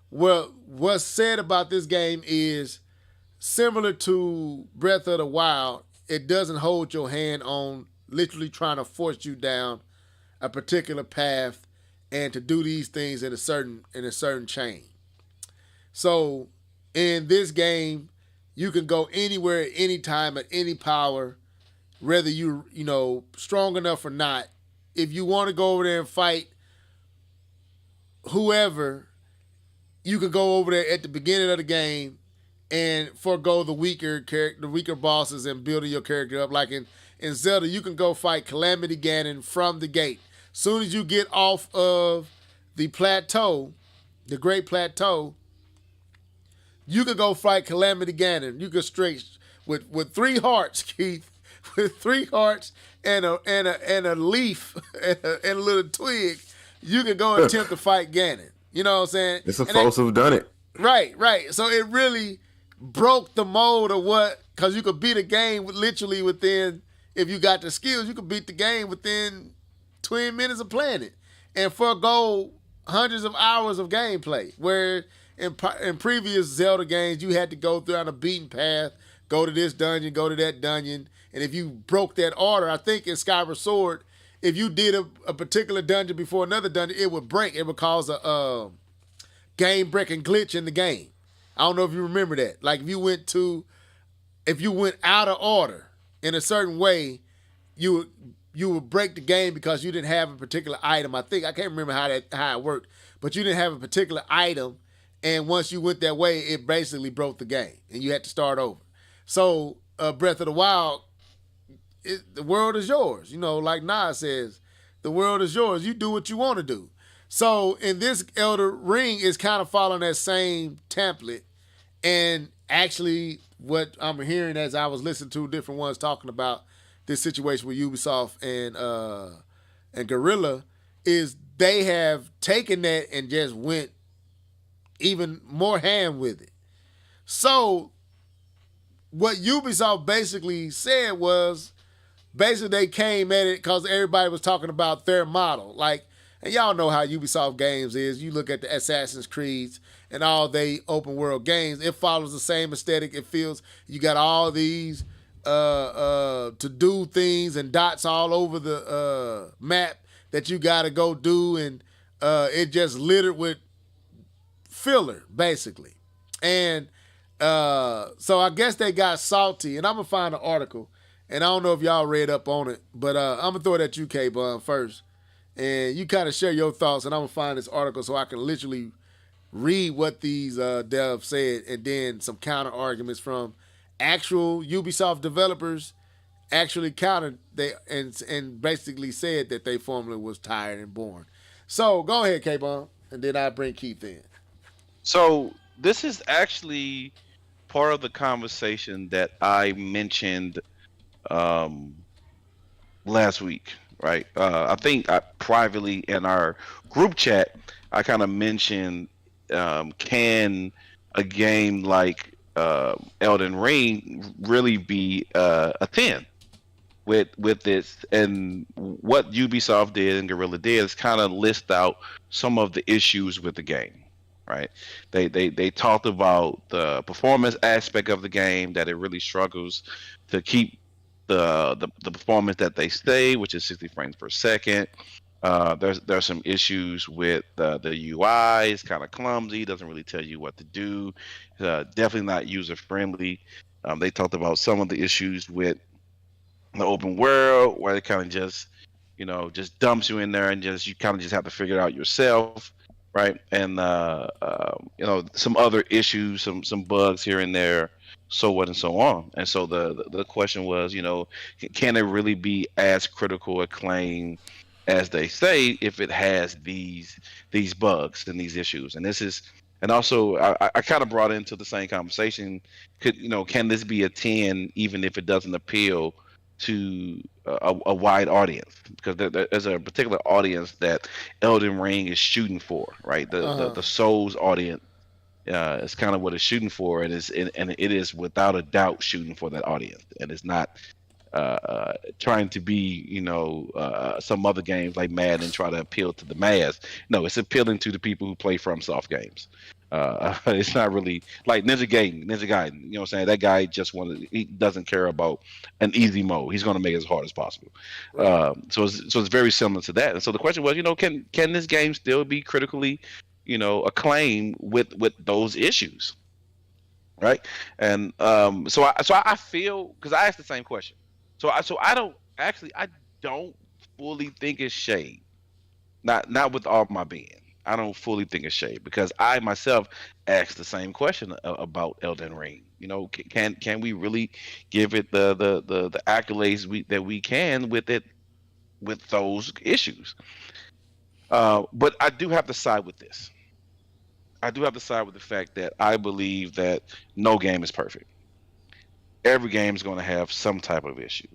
Well, what's said about this game is similar to Breath of the Wild. It doesn't hold your hand on literally trying to force you down a particular path and to do these things in a certain chain. So in this game, you can go anywhere, at any time, at any power, whether strong enough or not. If you want to go over there and fight whoever, you could go over there at the beginning of the game and forego the weaker bosses and building your character up. Like in Zelda, you can go fight Calamity Ganon from the gate. Soon as you get off of the plateau, the Great Plateau, you could go fight Calamity Ganon. You could straight with 3 hearts, Keith, with 3 hearts and a leaf and a little twig. You could go attempt to fight Ganon. You know what I'm saying? It's a folks who've done it. Right. So it really broke the mold of because you could beat a game literally within, if you got the skills, you could beat the game within 20 minutes of playing it and forego hundreds of hours of gameplay. Where in previous Zelda games, you had to go through on a beaten path, go to this dungeon, go to that dungeon. And if you broke that order, I think in Skyward Sword, if you did a particular dungeon before another dungeon, it would break. It would cause a game-breaking glitch in the game. I don't know if you remember that. Like if you went out of order in a certain way, you would break the game because you didn't have a particular item. I can't remember how it worked, but you didn't have a particular item, and once you went that way, it basically broke the game, and you had to start over. So Breath of the Wild, the world is yours. Like Nas says, the world is yours. You do what you want to do. So in this Elden Ring is kind of following that same template. And actually what I'm hearing as I was listening to different ones talking about this situation with Ubisoft and Guerrilla is they have taken that and just went even more ham with it. So what Ubisoft basically said was, basically they came at it because everybody was talking about their model. Like, and y'all know how Ubisoft games is. You look at the Assassin's Creeds and all they open world games, it follows the same aesthetic. It feels you got all these to do things and dots all over the map that you got to go do, and it just littered with filler basically. And so I guess they got salty, and I'm gonna find an article, and I don't know if y'all read up on it, but I'm gonna throw it at you, K-Bun, first, and you kind of share your thoughts, and I'm gonna find this article so I can literally read what these devs said, and then some counter arguments from actual Ubisoft developers actually countered they and basically said that their formula was tired and boring. So go ahead, K-Bun, and then I bring Keith in. So this is actually part of the conversation that I mentioned last week, right? I think privately in our group chat, I kind of mentioned, can a game like Elden Ring really be a 10 with this? And what Ubisoft did and Guerrilla did is kind of list out some of the issues with the game. Right, they talked about the performance aspect of the game, that it really struggles to keep the performance that they say, which is 60 frames per second. There's some issues with the UI. It's kind of clumsy, doesn't really tell you what to do. Definitely not user friendly. They talked about some of the issues with the open world, where it kind of just dumps you in there and you kind of just have to figure it out yourself. right? And some other issues, some bugs here and there, so what and so on. And so the question was, can it really be as critical acclaim as they say if it has these bugs and these issues? And this is, and also I kind of brought into the same conversation. Can this be a 10 even if it doesn't appeal to a wide audience? Because there's a particular audience that Elden Ring is shooting for, right? The Souls audience is kind of what it's shooting for, and it is without a doubt shooting for that audience, and it's not trying to be some other games like Madden and try to appeal to the mass. No, it's appealing to the people who play FromSoft games. It's not really like Ninja Gaiden. You know what I'm saying? That guy he doesn't care about an easy mode. He's going to make it as hard as possible. Right. So it's very similar to that. And so the question was, can this game still be critically, acclaimed with those issues, right? And so I feel, because I asked the same question. So I don't fully think it's shade. Not with all my being. I don't fully think it's shade, because I myself asked the same question about Elden Ring. Can we really give it the accolades that we can with it, with those issues? But I do have to side with this. I do have to side with the fact that I believe that no game is perfect. Every game is going to have some type of issue.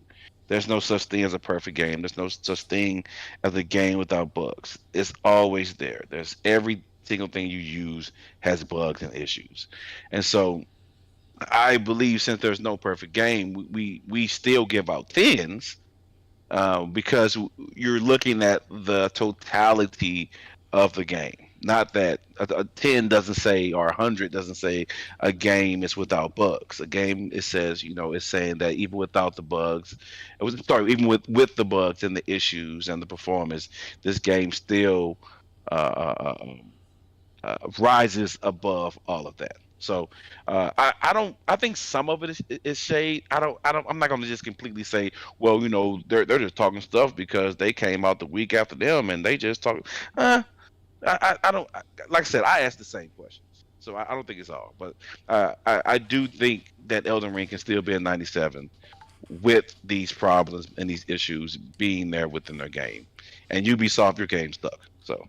There's no such thing as a perfect game. There's no such thing as a game without bugs. It's always there. There's every single thing you use has bugs and issues. And so I believe, since there's no perfect game, we still give out 10s, because you're looking at the totality of the game. Not that a 10 doesn't say, or 100 doesn't say a game is without bugs. A game, it says, it's saying that even without the bugs, even with the bugs and the issues and the performance, this game still rises above all of that. So I think some of it is shade. I'm not going to just completely say, well, they're just talking stuff because they came out the week after them and they just talk. I don't, like I said, I asked the same questions, so I don't think it's all. But I do think that Elden Ring can still be a 97 with these problems and these issues being there within their game. And Ubisoft, your game stuck. So,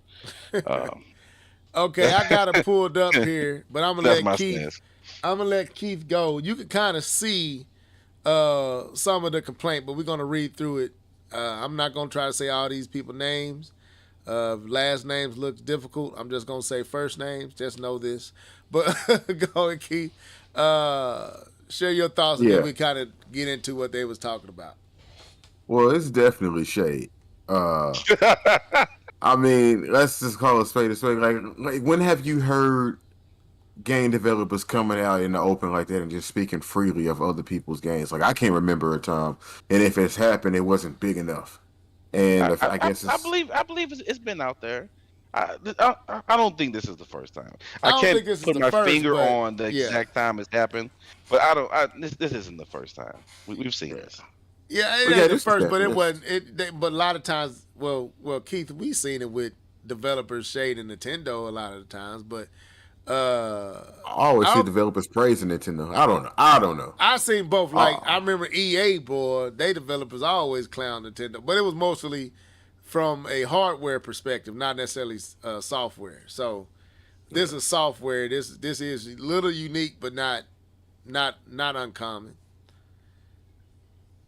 okay, I got it pulled up here, but I'm gonna let Keith go. You can kind of see some of the complaint, but we're gonna read through it. I'm not gonna try to say all these people's names. Last names look difficult. I'm just gonna say first names. Just know this. But go ahead, Keith. Share your thoughts, and then we kind of get into what they was talking about. Well, it's definitely shade. I mean, let's just call it spade a spade. Like, when have you heard game developers coming out in the open like that and just speaking freely of other people's games? Like, I can't remember a time, and if it's happened, it wasn't big enough. And I guess I believe it's been out there. I don't think this is the first time. I can't put my finger on the exact time it's happened, but this isn't the first time. We've seen this. Yeah, it ain't the first, but it wasn't. But a lot of times, well, Keith, we've seen it with developers shading Nintendo a lot of the times, but I always see developers praising Nintendo. I don't know. I seen both. Like, I remember EA, boy, they developers always clown Nintendo, but it was mostly from a hardware perspective, not necessarily software. So this is software. This is a little unique, but not uncommon.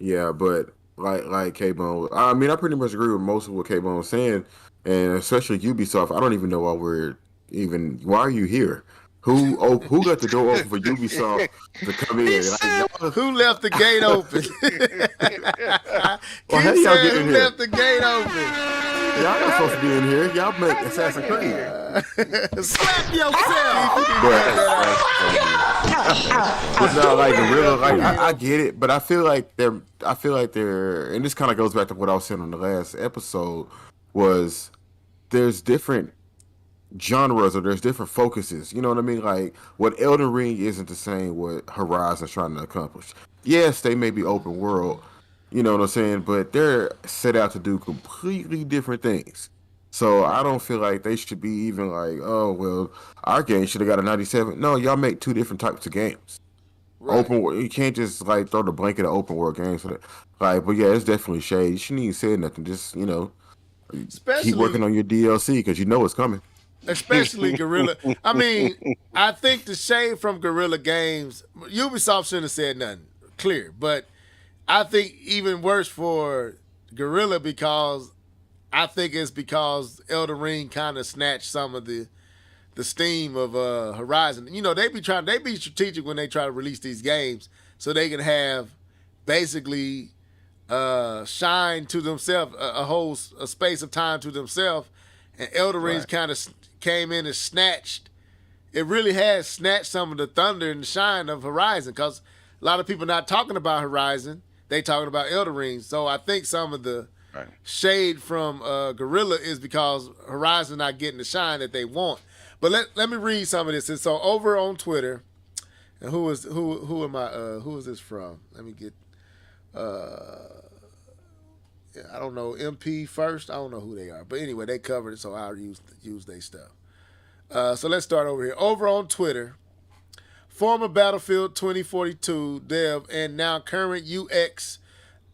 Yeah, but like K-Bone, I mean, I pretty much agree with most of what K-Bone was saying, and especially Ubisoft. I don't even know why are you here? Who got the door open for Ubisoft to come in? Who left the gate open? Well, how y'all getting here? Left the gate open? Y'all not supposed to be in here. Y'all make Assassin's Creed. Slap yourself. But no, like the real, like I get it, but I feel like they're, and this kind of goes back to what I was saying on the last episode. Was there's different genres, or there's different focuses, you know what I mean? Like, what Elden Ring isn't the same what Horizon's trying to accomplish. Yes, they may be open world, you know what I'm saying, but they're set out to do completely different things. So I don't feel like they should be even like, oh well, our game should have got a 97. No, y'all make two different types of games. Right. Open world, you can't just like throw the blanket of open world games for that. Like, but yeah, it's definitely shade. You shouldn't even say nothing. Just keep working on your DLC because you know it's coming. Especially Guerrilla. I mean, I think the shade from Guerrilla Games, Ubisoft shouldn't have said nothing. Clear. But I think even worse for Guerrilla because I think it's because Elden Ring kind of snatched some of the steam of Horizon. They be strategic when they try to release these games so they can have basically shine to themselves a space of time to themselves. And Elden Ring kind of came in and snatched. It really has snatched some of the thunder and the shine of Horizon because a lot of people not talking about Horizon. They talking about Elden Ring. So I think some of the shade from Guerrilla is because Horizon not getting the shine that they want. But let me read some of this. And so over on Twitter, and who is this from? Let me get I don't know, MP first. I don't know who they are. But anyway, they covered it, so I'll use their stuff. So let's start over here. Over on Twitter, former Battlefield 2042 dev and now current UX,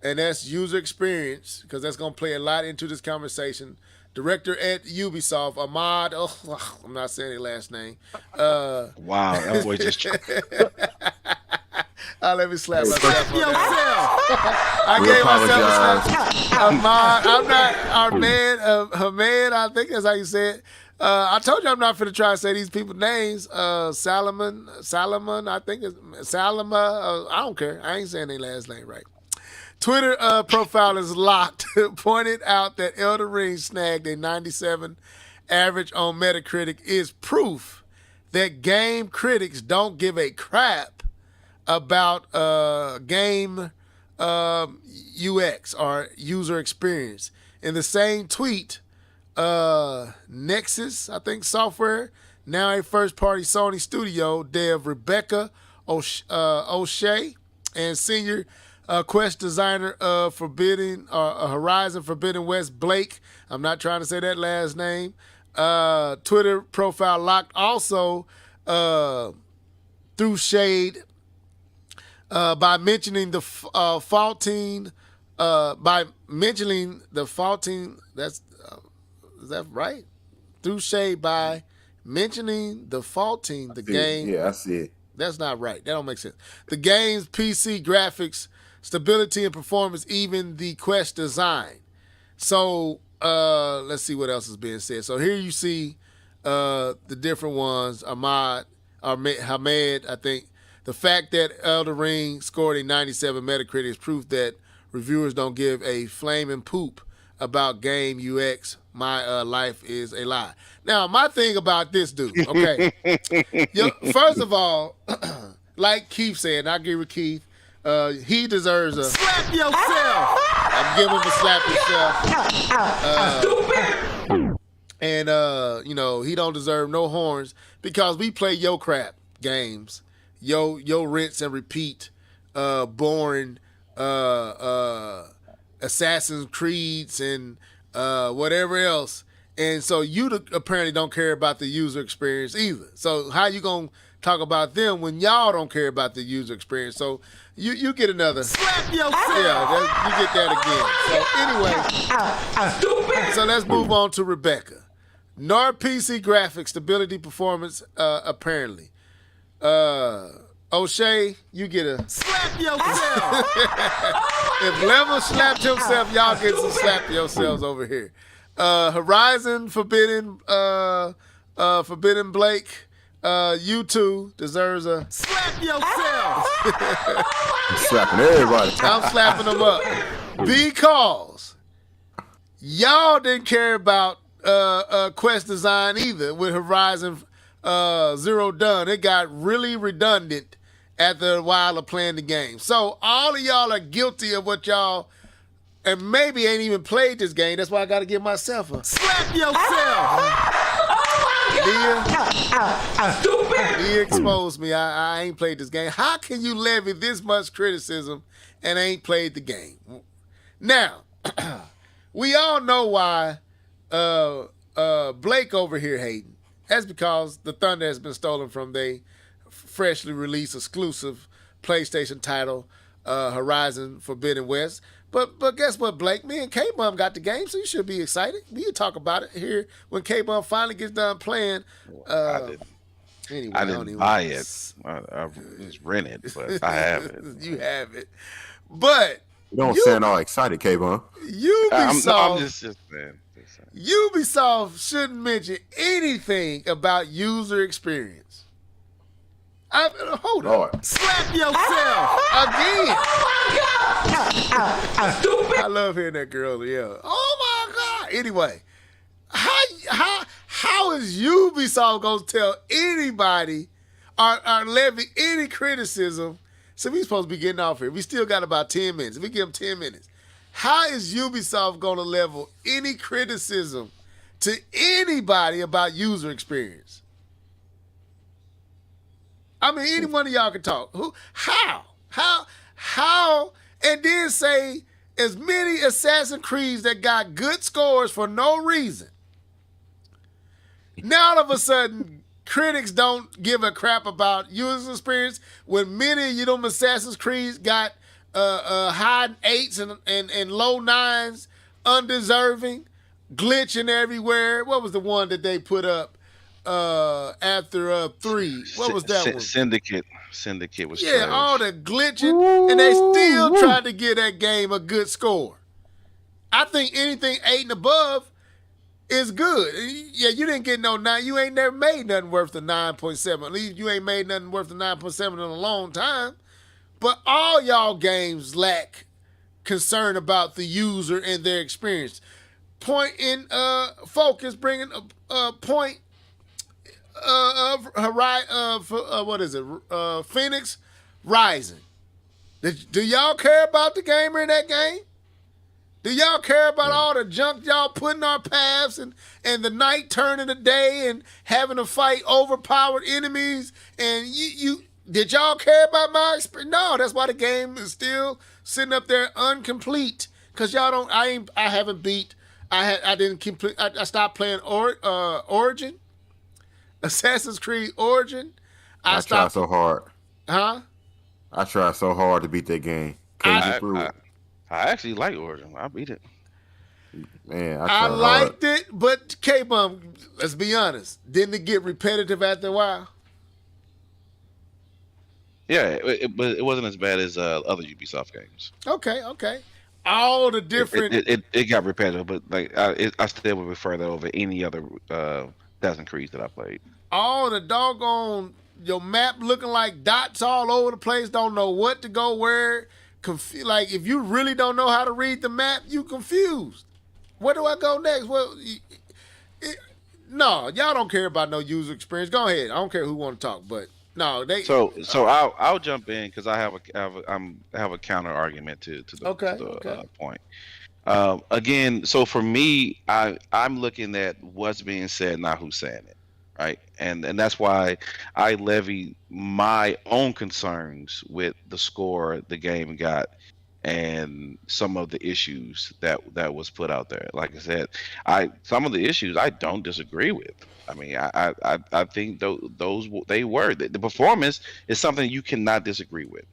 and that's user experience, because that's going to play a lot into this conversation. Director at Ubisoft, Ahmad, I'm not saying his last name. Wow, that boy just... let me slap myself. I gave myself a slap. Ahmad, I'm not Ahmed, I think that's how you say it. I told you I'm not finna try to say these people's names. Salomon, I think it's Salama. I don't care. I ain't saying their last name right. Twitter profile is locked. Pointed out that Elden Ring snagged a 97 average on Metacritic is proof that game critics don't give a crap about game UX or user experience. In the same tweet, Nexus, I think software, now a first-party Sony studio, dev Rebecca O'Shea and senior quest designer of Horizon Forbidden West, Blake. I'm not trying to say that last name. Twitter profile locked also through shade by mentioning the faulting. That's is that right? Through shade by mentioning the faulting the game. Yeah, I see it. That's not right. That don't make sense. The game's PC graphics, stability and performance, even the quest design. So let's see what else is being said. So here you see the different ones. Hamed, I think. The fact that Elden Ring scored a 97 Metacritic is proof that reviewers don't give a flaming poop about game UX. My life is a lie. Now, my thing about this dude, okay. First of all, like Keith said, and I agree with Keith, he deserves a... Slap yourself! I'm giving him a slap yourself. And, he don't deserve no horns because we play yo crap games. Yo rinse and repeat, boring Assassin's Creeds and whatever else. And so you apparently don't care about the user experience either. So how you going to talk about them when y'all don't care about the user experience? So you get another. Slap yourself! Yeah, you get that again. So anyway, so let's move on to Rebecca. Nor PC graphics, stability, performance, apparently. O'Shea, you get a slap yourself. If Level slapped himself, y'all get some slap yourselves over here. Horizon Forbidden Blake, you two deserves a slap yourself. I'm slapping everybody. I'm slapping them up because y'all didn't care about quest design either with Horizon Zero Dawn. It got really redundant after a while of playing the game. So all of y'all are guilty of what y'all, and maybe ain't even played this game. That's why I got to give myself a slap yourself. Leah exposed me. I ain't played this game. How can you levy this much criticism and ain't played the game? Now, we all know why Blake over here hating. That's because the thunder has been stolen from their freshly released exclusive PlayStation title, Horizon Forbidden West. But guess what, Blake? Me and K-Bum got the game, so you should be excited. We can talk about it here when K-Bum finally gets done playing. Anyway, I didn't buy it. I just rented, but I have it. You have it. But You don't sound all excited, K-Bum. Ubisoft, I'm just saying. Ubisoft shouldn't mention anything about user experience. Hold on. Slap yourself. Again. I love hearing that girl yell. Oh my God. Anyway, how is Ubisoft gonna tell anybody or levy any criticism? So we supposed to be getting off here. We still got about 10 minutes. If we give them 10 minutes, how is Ubisoft gonna level any criticism to anybody about user experience? I mean, any one of y'all can talk. How, and then say as many Assassin's Creeds that got good scores for no reason. Now all of a sudden, critics don't give a crap about user experience when many of them Assassin's Creeds got high 8s and low 9s, undeserving, glitching everywhere. What was the one that they put up after 3? What was that one? Syndicate was yeah, trash. all the glitching, and they still tried to give that game a good score. I think anything 8 and above is good. Yeah, you didn't get no 9. You ain't never made nothing worth the 9.7. At least you ain't made nothing worth the 9.7 in a long time. But all y'all games lack concern about the user and their experience. Point in focus, bringing a point of what is it? Phoenix Rising. Do y'all care about the gamer in that game? Do y'all care about all the junk y'all put in our paths and the night turning to day and having to fight overpowered enemies? And you did y'all care about my experience? No, that's why the game is still sitting up there incomplete. Cause y'all don't. I haven't beat. I didn't complete. I stopped playing Origin, Assassin's Creed Origin. I tried so hard. Huh? I tried so hard to beat that game. Couldn't get through it. I actually like Origin. I beat it. Man, I liked it, but K-Bum, let's be honest, didn't it get repetitive after a while? Yeah, but it wasn't as bad as other Ubisoft games. Okay. All the different. It got repetitive, but like I still would prefer that over any other Assassin's Creed that I played. All the doggone your map looking like dots all over the place. Don't know what to go where. Like if you really don't know how to read the map, you confused. Where do I go next? Well, no, y'all don't care about no user experience. Go ahead. I don't care who want to talk, but no, they. So I'll jump in because I have a counter argument to the point. Again, so for me, I'm looking at what's being said, not who's saying it, right? And that's why I levy my own concerns with the score the game got and some of the issues that was put out there. Like I said, some of the issues I don't disagree with. I mean, I think those they were the performance is something you cannot disagree with.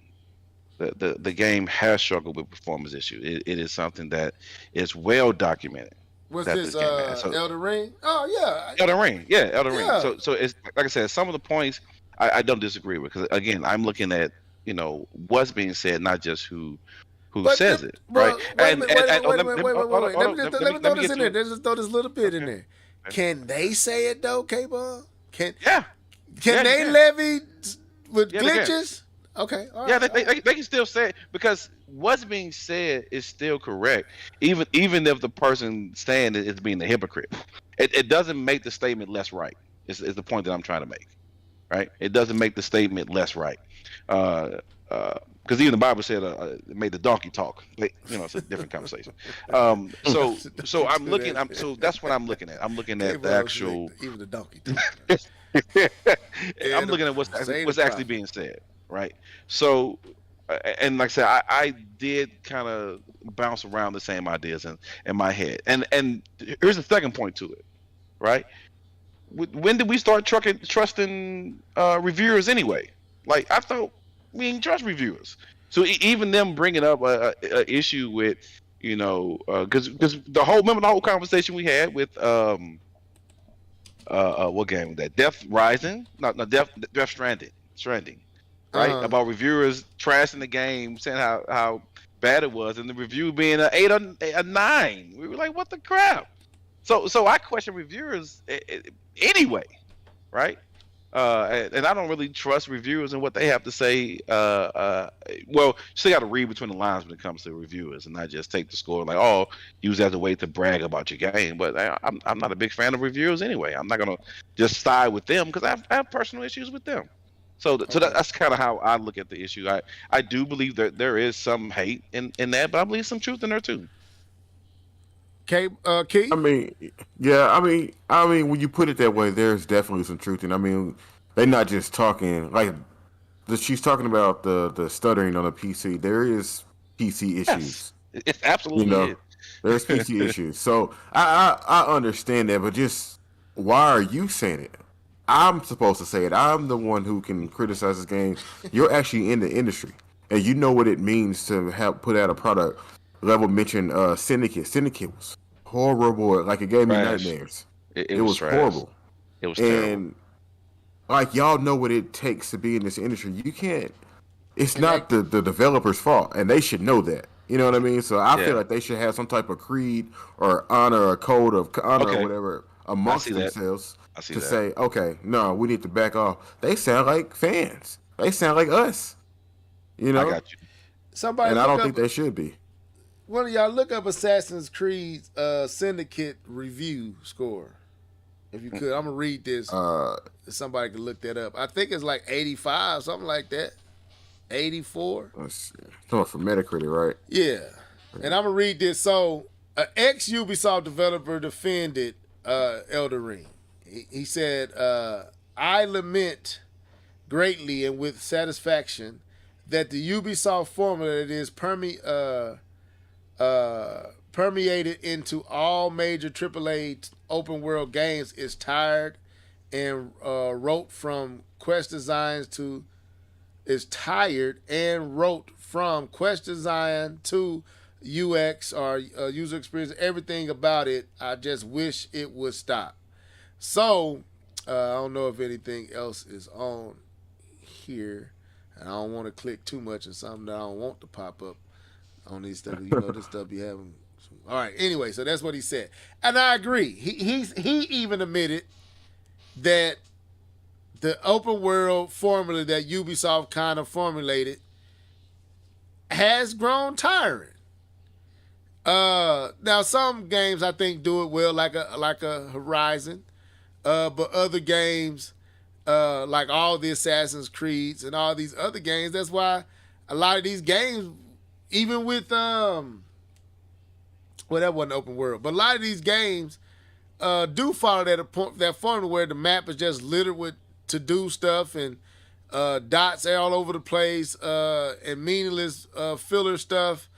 The game has struggled with performance issues. It is something that is well documented. What's this? Elden Ring? Oh yeah, Elden Ring. Yeah, Elden Ring. So it's like I said, some of the points I don't disagree with because again, I'm looking at what's being said, not just who says it, right? Wait. Let me throw this in there. Just throw this little bit in there. Can they say it though, K-Ball? Can they levy with glitches? Okay. All right. Yeah, they can still say it because what's being said is still correct, even if the person saying it is being a hypocrite. It doesn't make the statement less right. Is the point that I'm trying to make, right? It doesn't make the statement less right. Because even the Bible said it made the donkey talk. It's a different conversation. So I'm looking. So that's what I'm looking at. I'm looking at the actual. Even the donkey talk. I'm looking at what's actually being said. Right. So and like I said, I did kind of bounce around the same ideas in my head. And here's the second point to it, right? When did we start trusting reviewers anyway? Like I thought we didn't trust reviewers. So even them bringing up a issue with, because remember the whole conversation we had with what game was that? Death Rising, not Death Stranding, right? About reviewers trashing the game, saying how bad it was, and the review being an 8 or a 9. We were like, what the crap? So I question reviewers anyway, right? And I don't really trust reviewers and what they have to say. Well, you still got to read between the lines when it comes to reviewers, and not just take the score like, oh, use that as a way to brag about your game. But I'm not a big fan of reviewers anyway. I'm not gonna just side with them because I have personal issues with them. So that's kind of how I look at the issue. I do believe that there is some hate in that, but I believe some truth in there too. Okay, Keith? I mean, yeah, I mean, when you put it that way, there's definitely some truth in. I mean, they're not just talking like she's talking about the stuttering on a PC. There is PC issues. Yes, it absolutely is. There's PC issues. So I understand that, but just why are you saying it? I'm supposed to say it. I'm the one who can criticize this game. You're actually in the industry, and you know what it means to have put out a product. Level mentioned Syndicate. Syndicate was horrible. Like it gave me nightmares. It was horrible. It was terrible. Like y'all know what it takes to be in this industry. You can't. It's not the developer's fault, and they should know that. You know what I mean? So I feel like they should have some type of creed or honor, or code of honor, or whatever amongst themselves to say, okay, no, we need to back off. They sound like fans. They sound like us. You know? I got you. And I don't think they should be. One of y'all look up Assassin's Creed Syndicate review score. If you could, I'm gonna read this. Somebody can look that up. I think it's like 85, something like that. 84. Let's see. Talking for Metacritic, right? Yeah. And I'm gonna read this. So, an ex-Ubisoft developer defended Elden Ring. He said, "I lament greatly and with satisfaction that the Ubisoft formula that is permeated into all major AAA open world games is tired and rote from quest design to UX or user experience. Everything about it, I just wish it would stop." So I don't know if anything else is on here, and I don't want to click too much on something that I don't want to pop up on these stuff. This stuff be having. All right. Anyway, so that's what he said, and I agree. He even admitted that the open world formula that Ubisoft kind of formulated has grown tiring. Now some games I think do it well, like a Horizon, but other games, like all the Assassin's Creeds and all these other games, that's why a lot of these games, even with well, that wasn't open world, but a lot of these games do follow that formula where the map is just littered with to-do stuff and dots all over the place and meaningless filler stuff,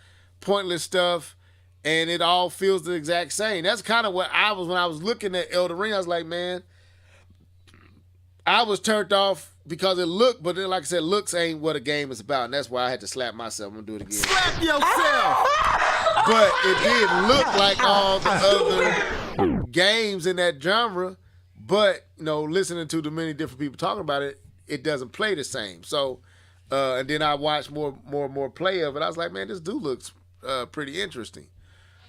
pointless stuff, and it all feels the exact same. That's kind of what I was when I was looking at Elden Ring. I was like, man, I was turned off because it looked, but then, like I said, looks ain't what a game is about, and that's why I had to slap myself. I'm gonna do it again. Slap yourself! But it did look like all the other games in that genre, but listening to the many different people talking about it, it doesn't play the same. So, and then I watched more play of it. I was like, man, this dude looks pretty interesting.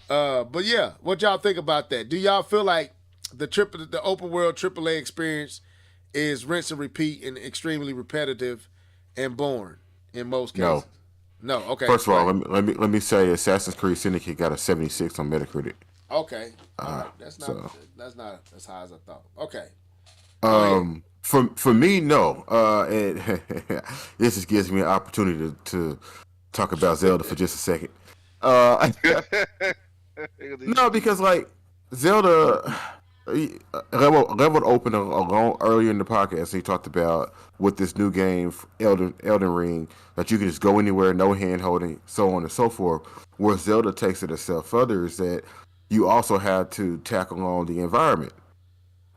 But yeah, what y'all think about that? Do y'all feel like the open world AAA experience is rinse and repeat and extremely repetitive and boring in most cases? No. Okay. First of all, let me say Assassin's Creed Syndicate got a 76 on Metacritic. Okay. All right. That's not as high as I thought. Okay. For me, no. And this just gives me an opportunity to talk about Zelda for just a second. No, because like Zelda, Level opened a long earlier in the podcast. He talked about with this new game, Elden Ring, that you can just go anywhere, no hand holding, so on and so forth. Where Zelda takes it a step further is that you also have to tackle on the environment.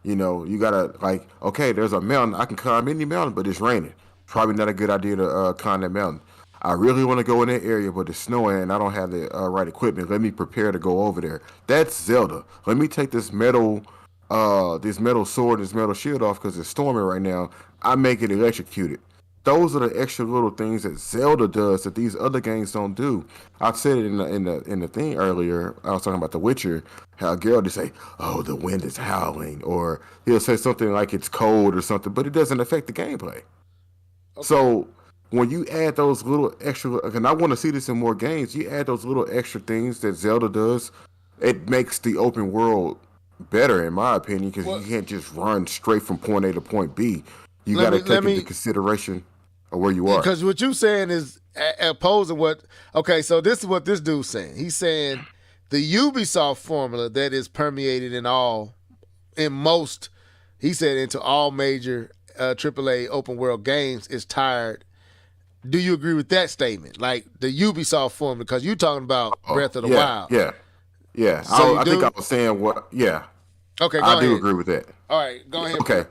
You know, you gotta like, okay, there's a mountain. I can climb any mountain, but it's raining. Probably not a good idea to climb that mountain. I really want to go in that area, but it's snowing and I don't have the right equipment. Let me prepare to go over there. That's Zelda. Let me take this metal sword, this metal shield off because it's storming right now. I make it electrocuted. Those are the extra little things that Zelda does that these other games don't do. I said it in the thing earlier. I was talking about The Witcher. How Geralt would say, "Oh, the wind is howling," or he'll say something like it's cold or something, but it doesn't affect the gameplay. So when you add those little extra, and I want to see this in more games, you add those little extra things that Zelda does, it makes the open world better, in my opinion, because Well, you can't just run straight from point A to point B. You let got to me let take into me consideration of where you are. because what you saying is opposing what. Okay, so this is what this dude's saying. He's saying the Ubisoft formula that is permeated in most. He said into all major AAA open world games is tired. Do you agree with that statement? Like the Ubisoft formula, because you talking about Breath of the Yeah, Wild. yeah, yeah. So you I think I do? was saying what. Yeah, Okay, go I do ahead. agree with that. All right, go ahead. Okay.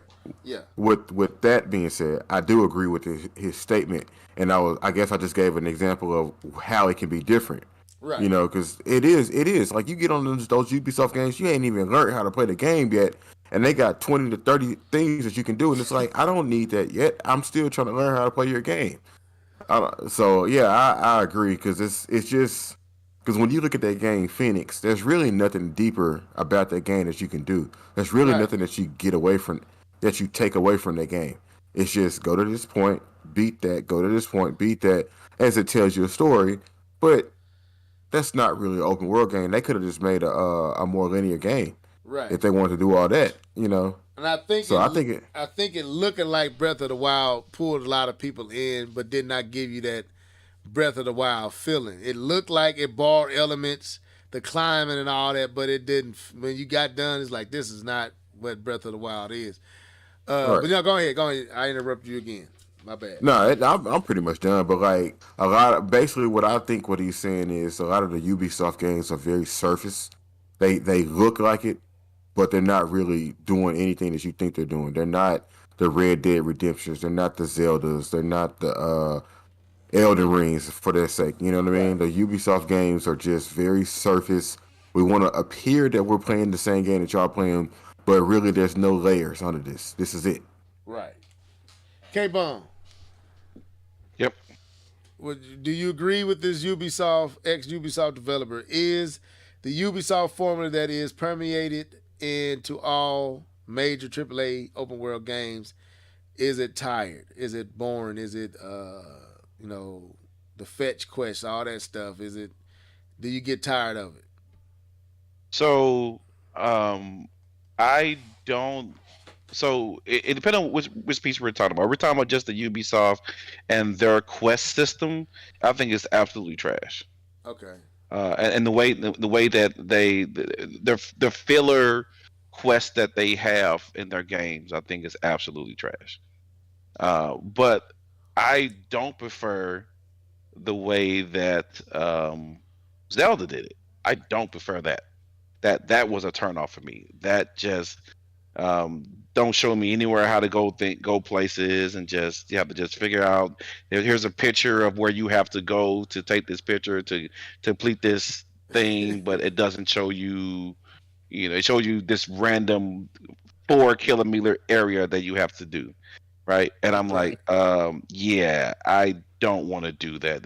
Yeah. With that being said, I do agree with his statement, and I guess I just gave an example of how it can be different. Right. You know, because it is like you get on those Ubisoft games, you ain't even learned how to play the game yet, and they got 20 to 30 things that you can do, and it's like I don't need that yet. I'm still trying to learn how to play your game. So yeah, I agree because it's just because when you look at that game Phoenix, there's really nothing deeper about that game that you can do. There's really Right. nothing that you take away from that game. It's just go to this point, beat that, go to this point, beat that, as it tells you a story. But that's not really an open world game. They could have just made a more linear game Right. if they wanted to do all that, you know. And I think So I think it. I think it looking like Breath of the Wild pulled a lot of people in, but did not give you that Breath of the Wild feeling. It looked like it borrowed elements, the climbing and all that, but it didn't. When you got done, it's like this is not what Breath of the Wild is. Right. But no, go ahead, go ahead. I interrupted you again. My bad. No, I'm pretty much done. But like a lot of basically what I think what he's saying is a lot of the Ubisoft games are very surface. They look like it, but they're not really doing anything that you think they're doing. They're not the Red Dead Redemptions. They're not the Zeldas. They're not the Elden Rings for their sake. You know what I mean? The Ubisoft games are just very surface. We want to appear that we're playing the same game that y'all playing, but really there's no layers under this. This is it. Right. K-Bone, Yep. do you agree with this Ubisoft, ex-Ubisoft developer? Is the Ubisoft formula that is permeated into all major AAA open world games, is it tired? Is it boring? Is it, the fetch quest, all that stuff? Do you get tired of it? So, I don't. So it depends on which piece we're talking about. We're talking about just the Ubisoft and their quest system. I think it's absolutely trash. Okay. And the way that their filler quest that they have in their games, I think is absolutely trash. But I don't prefer the way that Zelda did it. I don't prefer that. That was a turnoff for me. That just don't show me anywhere how to go places, and just you have to just figure out. Here's a picture of where you have to go to take this picture to complete this thing, but it doesn't show you. It shows you this random 4 kilometer area that you have to do, right? And I'm like, yeah, I don't want to do that.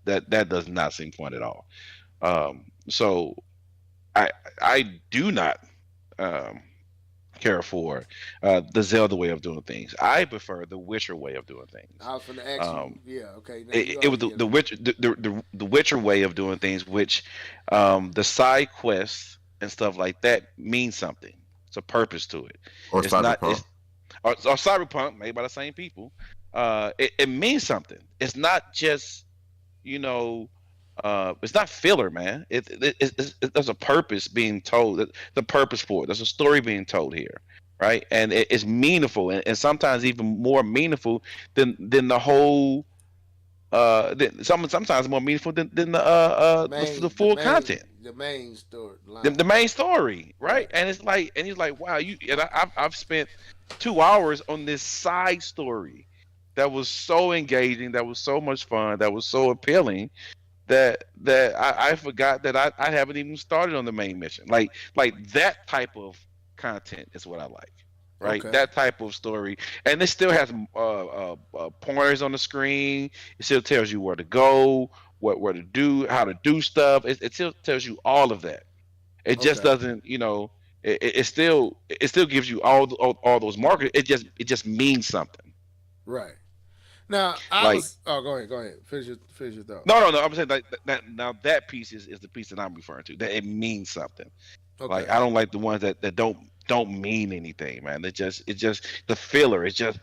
That does not seem fun at all. So I do not um, care for the Zelda way of doing things. I prefer the Witcher way of doing things. I was going to ask Um, you. Yeah. Okay. Now you it was already the Witcher the Witcher way of doing things, which the side quests and stuff like that mean something. It's a purpose to it. Or It's not Cyberpunk. it's or Cyberpunk made by the same people. It means something. It's not just you know It's not filler, man. There's a purpose being told. The purpose for it. There's a story being told here, right? And it's meaningful, and sometimes even more meaningful than the whole. Sometimes more meaningful than the full content. The main story. The main story, right? Right. And it's like, wow, I've spent 2 hours on this side story that was so engaging, that was so much fun, that was so appealing that I forgot that I haven't even started on the main mission. Like that type of content is what I like. Right, Okay. that type of story, and it still has pointers on the screen. It still tells you where to go, where to do, how to do stuff. It still tells you all of that. It just Okay. doesn't, it still gives you all those markers. It just means something. Right. Now Like, go ahead. Finish your thought. no. I'm saying that now that piece is the piece that I'm referring to. That it means something. Okay. Like, I don't like the ones that don't mean anything, man. It's just the filler. It's just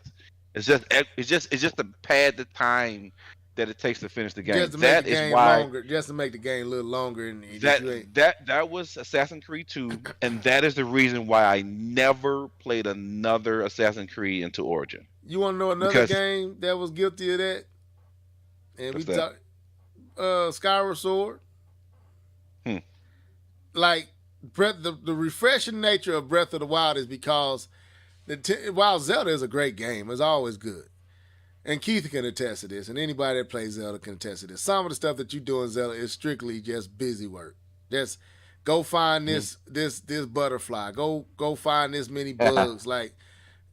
to pad the time that it takes to finish the game. Just to make That the is game why longer. Just to make the game a little longer. And that was Assassin's Creed 2, and that is the reason why I never played another Assassin's Creed into Origin. You want to know another game that was guilty of that? And What's we that? talk Skyward Sword. Like the refreshing nature of Breath of the Wild is because while Zelda is a great game, it's always good. And Keith can attest to this, and anybody that plays Zelda can attest to this. Some of the stuff that you do in Zelda is strictly just busy work. Just go find this butterfly. Go find this many bugs. Like,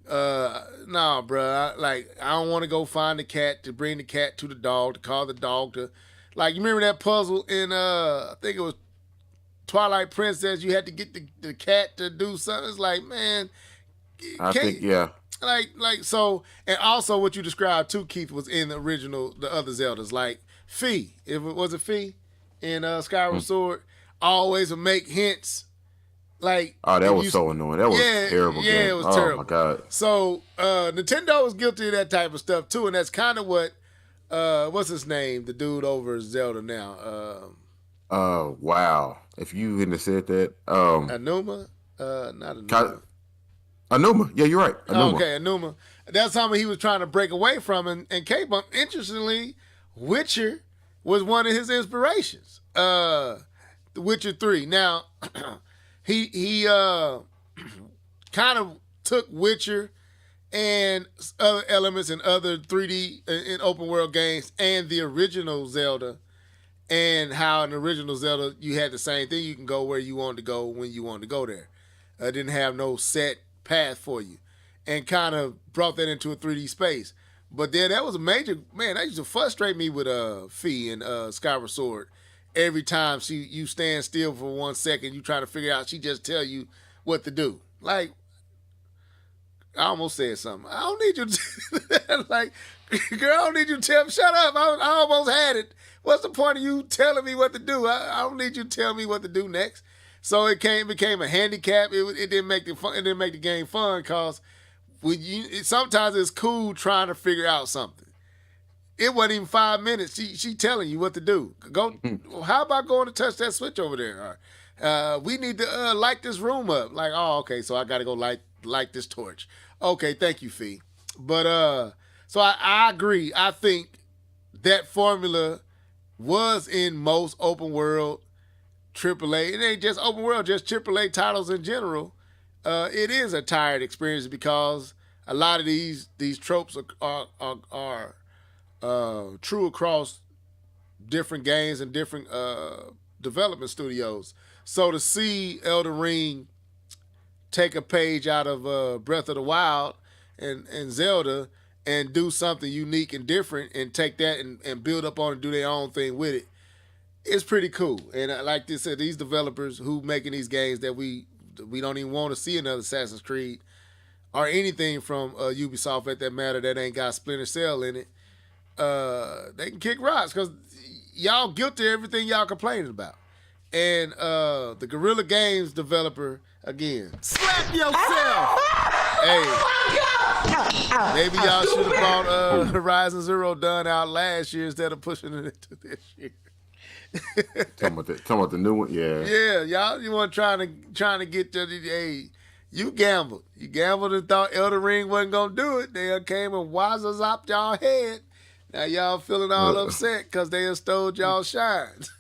nah, bro. I don't want to go find the cat to bring the cat to the dog to call the dog to. Like, you remember that puzzle in I think it was Twilight Princess? You had to get the cat to do something. It's like, man, I think, yeah. Like so, and also what you described too, Keith, was in the other Zeldas, like Fee. If it was a Fee in Skyward Sword, always would make hints. Like, oh, that was so annoying. That was terrible. Yeah, game. it was terrible. Oh my god. So Nintendo was guilty of that type of stuff too, and that's kind of what what's his name, the dude over Zelda now. Wow. If you hadn't said that, Anuma, not Anuma. Anuma. Yeah, you're right. Anuma. Okay, Anuma. That's something he was trying to break away from. And K-Bump, interestingly, Witcher was one of his inspirations. The Witcher 3. Now, he kind of took Witcher and other elements in other 3D in open world games and the original Zelda, and how in the original Zelda you had the same thing. You can go where you wanted to go when you wanted to go there. Didn't have no set path for you, and kind of brought that into a 3D space. But then that was a major, man, that used to frustrate me with Fee and Skyward Sword. Every time you stand still for 1 second, you try to figure out, she just tell you what to do. Like, I almost said something. I don't need you to, like, girl, I don't need you to tell me, shut up. I almost had it. What's the point of you telling me what to do? I don't need you to tell me what to do next. So it became a handicap. It didn't make the fun. It didn't make the game fun because sometimes it's cool trying to figure out something. It wasn't even 5 minutes. She telling you what to do. Go. How about going to touch that switch over there? We need to light this room up. Like, oh, okay. So I got to go light this torch. Okay, thank you, Fee. But so I agree. I think that formula was in most open world AAA. It ain't just open world, just AAA titles in general. It is a tired experience because a lot of these tropes are true across different games and different development studios. So to see Elden Ring take a page out of Breath of the Wild and Zelda and do something unique and different and take that and build up on it and do their own thing with it, it's pretty cool. And like they said, these developers who making these games that we don't even want to see another Assassin's Creed or anything from Ubisoft at that matter that ain't got Splinter Cell in it, they can kick rocks because y'all guilty of everything y'all complaining about. And the Guerrilla Games developer, again, Slap yourself! Hey, maybe y'all should have brought Horizon Zero Dawn out last year instead of pushing it into this year. Talking about the new one, yeah. Yeah, y'all, you want trying to get to the you gambled. You gambled and thought Elden Ring wasn't gonna do it. They came and wazzazopped y'all head. Now y'all feeling all upset because they have stole y'all shines.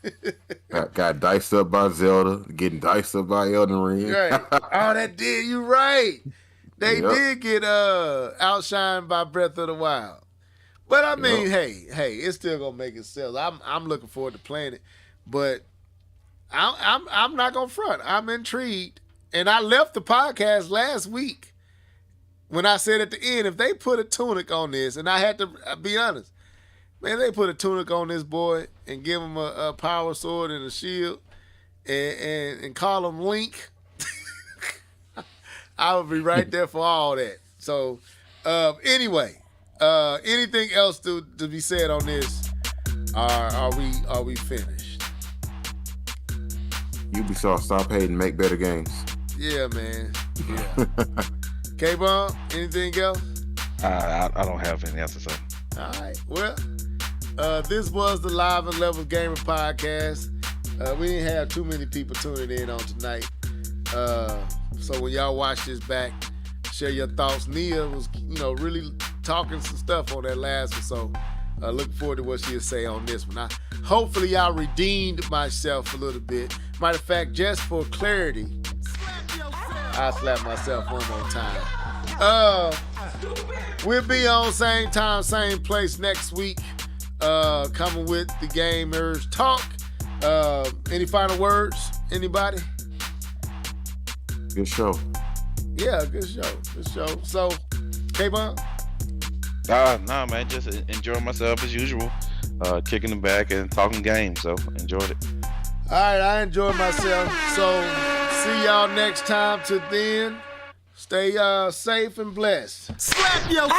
got diced up by Zelda, getting diced up by Elden Ring. Right. Oh, that did. You right. They did get outshined by Breath of the Wild. But I mean, hey, it's still gonna make it sell. I'm looking forward to playing it, but I'm not gonna front. I'm intrigued, and I left the podcast last week when I said at the end, if they put a tunic on this, and I had to be honest, man, they put a tunic on this boy and give him a power sword and a shield, and call him Link. I would be right there for all that. So, anyway. Anything else to be said on this? Are we finished? Ubisoft, stop hating, make better games. Yeah, man. Yeah. K-Bomb, anything else? I don't have anything else to say. All right. Well, this was the Live and Levels Gamer Podcast. We didn't have too many people tuning in on tonight. So when y'all watch this back, share your thoughts. Nia was, really talking some stuff on that last one, so looking forward to what she'll say on this one. Hopefully y'all redeemed myself a little bit. Matter of fact, just for clarity, I'll slap myself one more time. We'll be on same time, same place next week, coming with the Gamers Talk. Any final words? Anybody? Good show. Yeah, good show. So, K-Bomb? Nah, man, just enjoying myself as usual. Kicking the back and talking games, so enjoyed it. All right, I enjoyed myself. So, see y'all next time. Till then, stay safe and blessed. Slap yourself.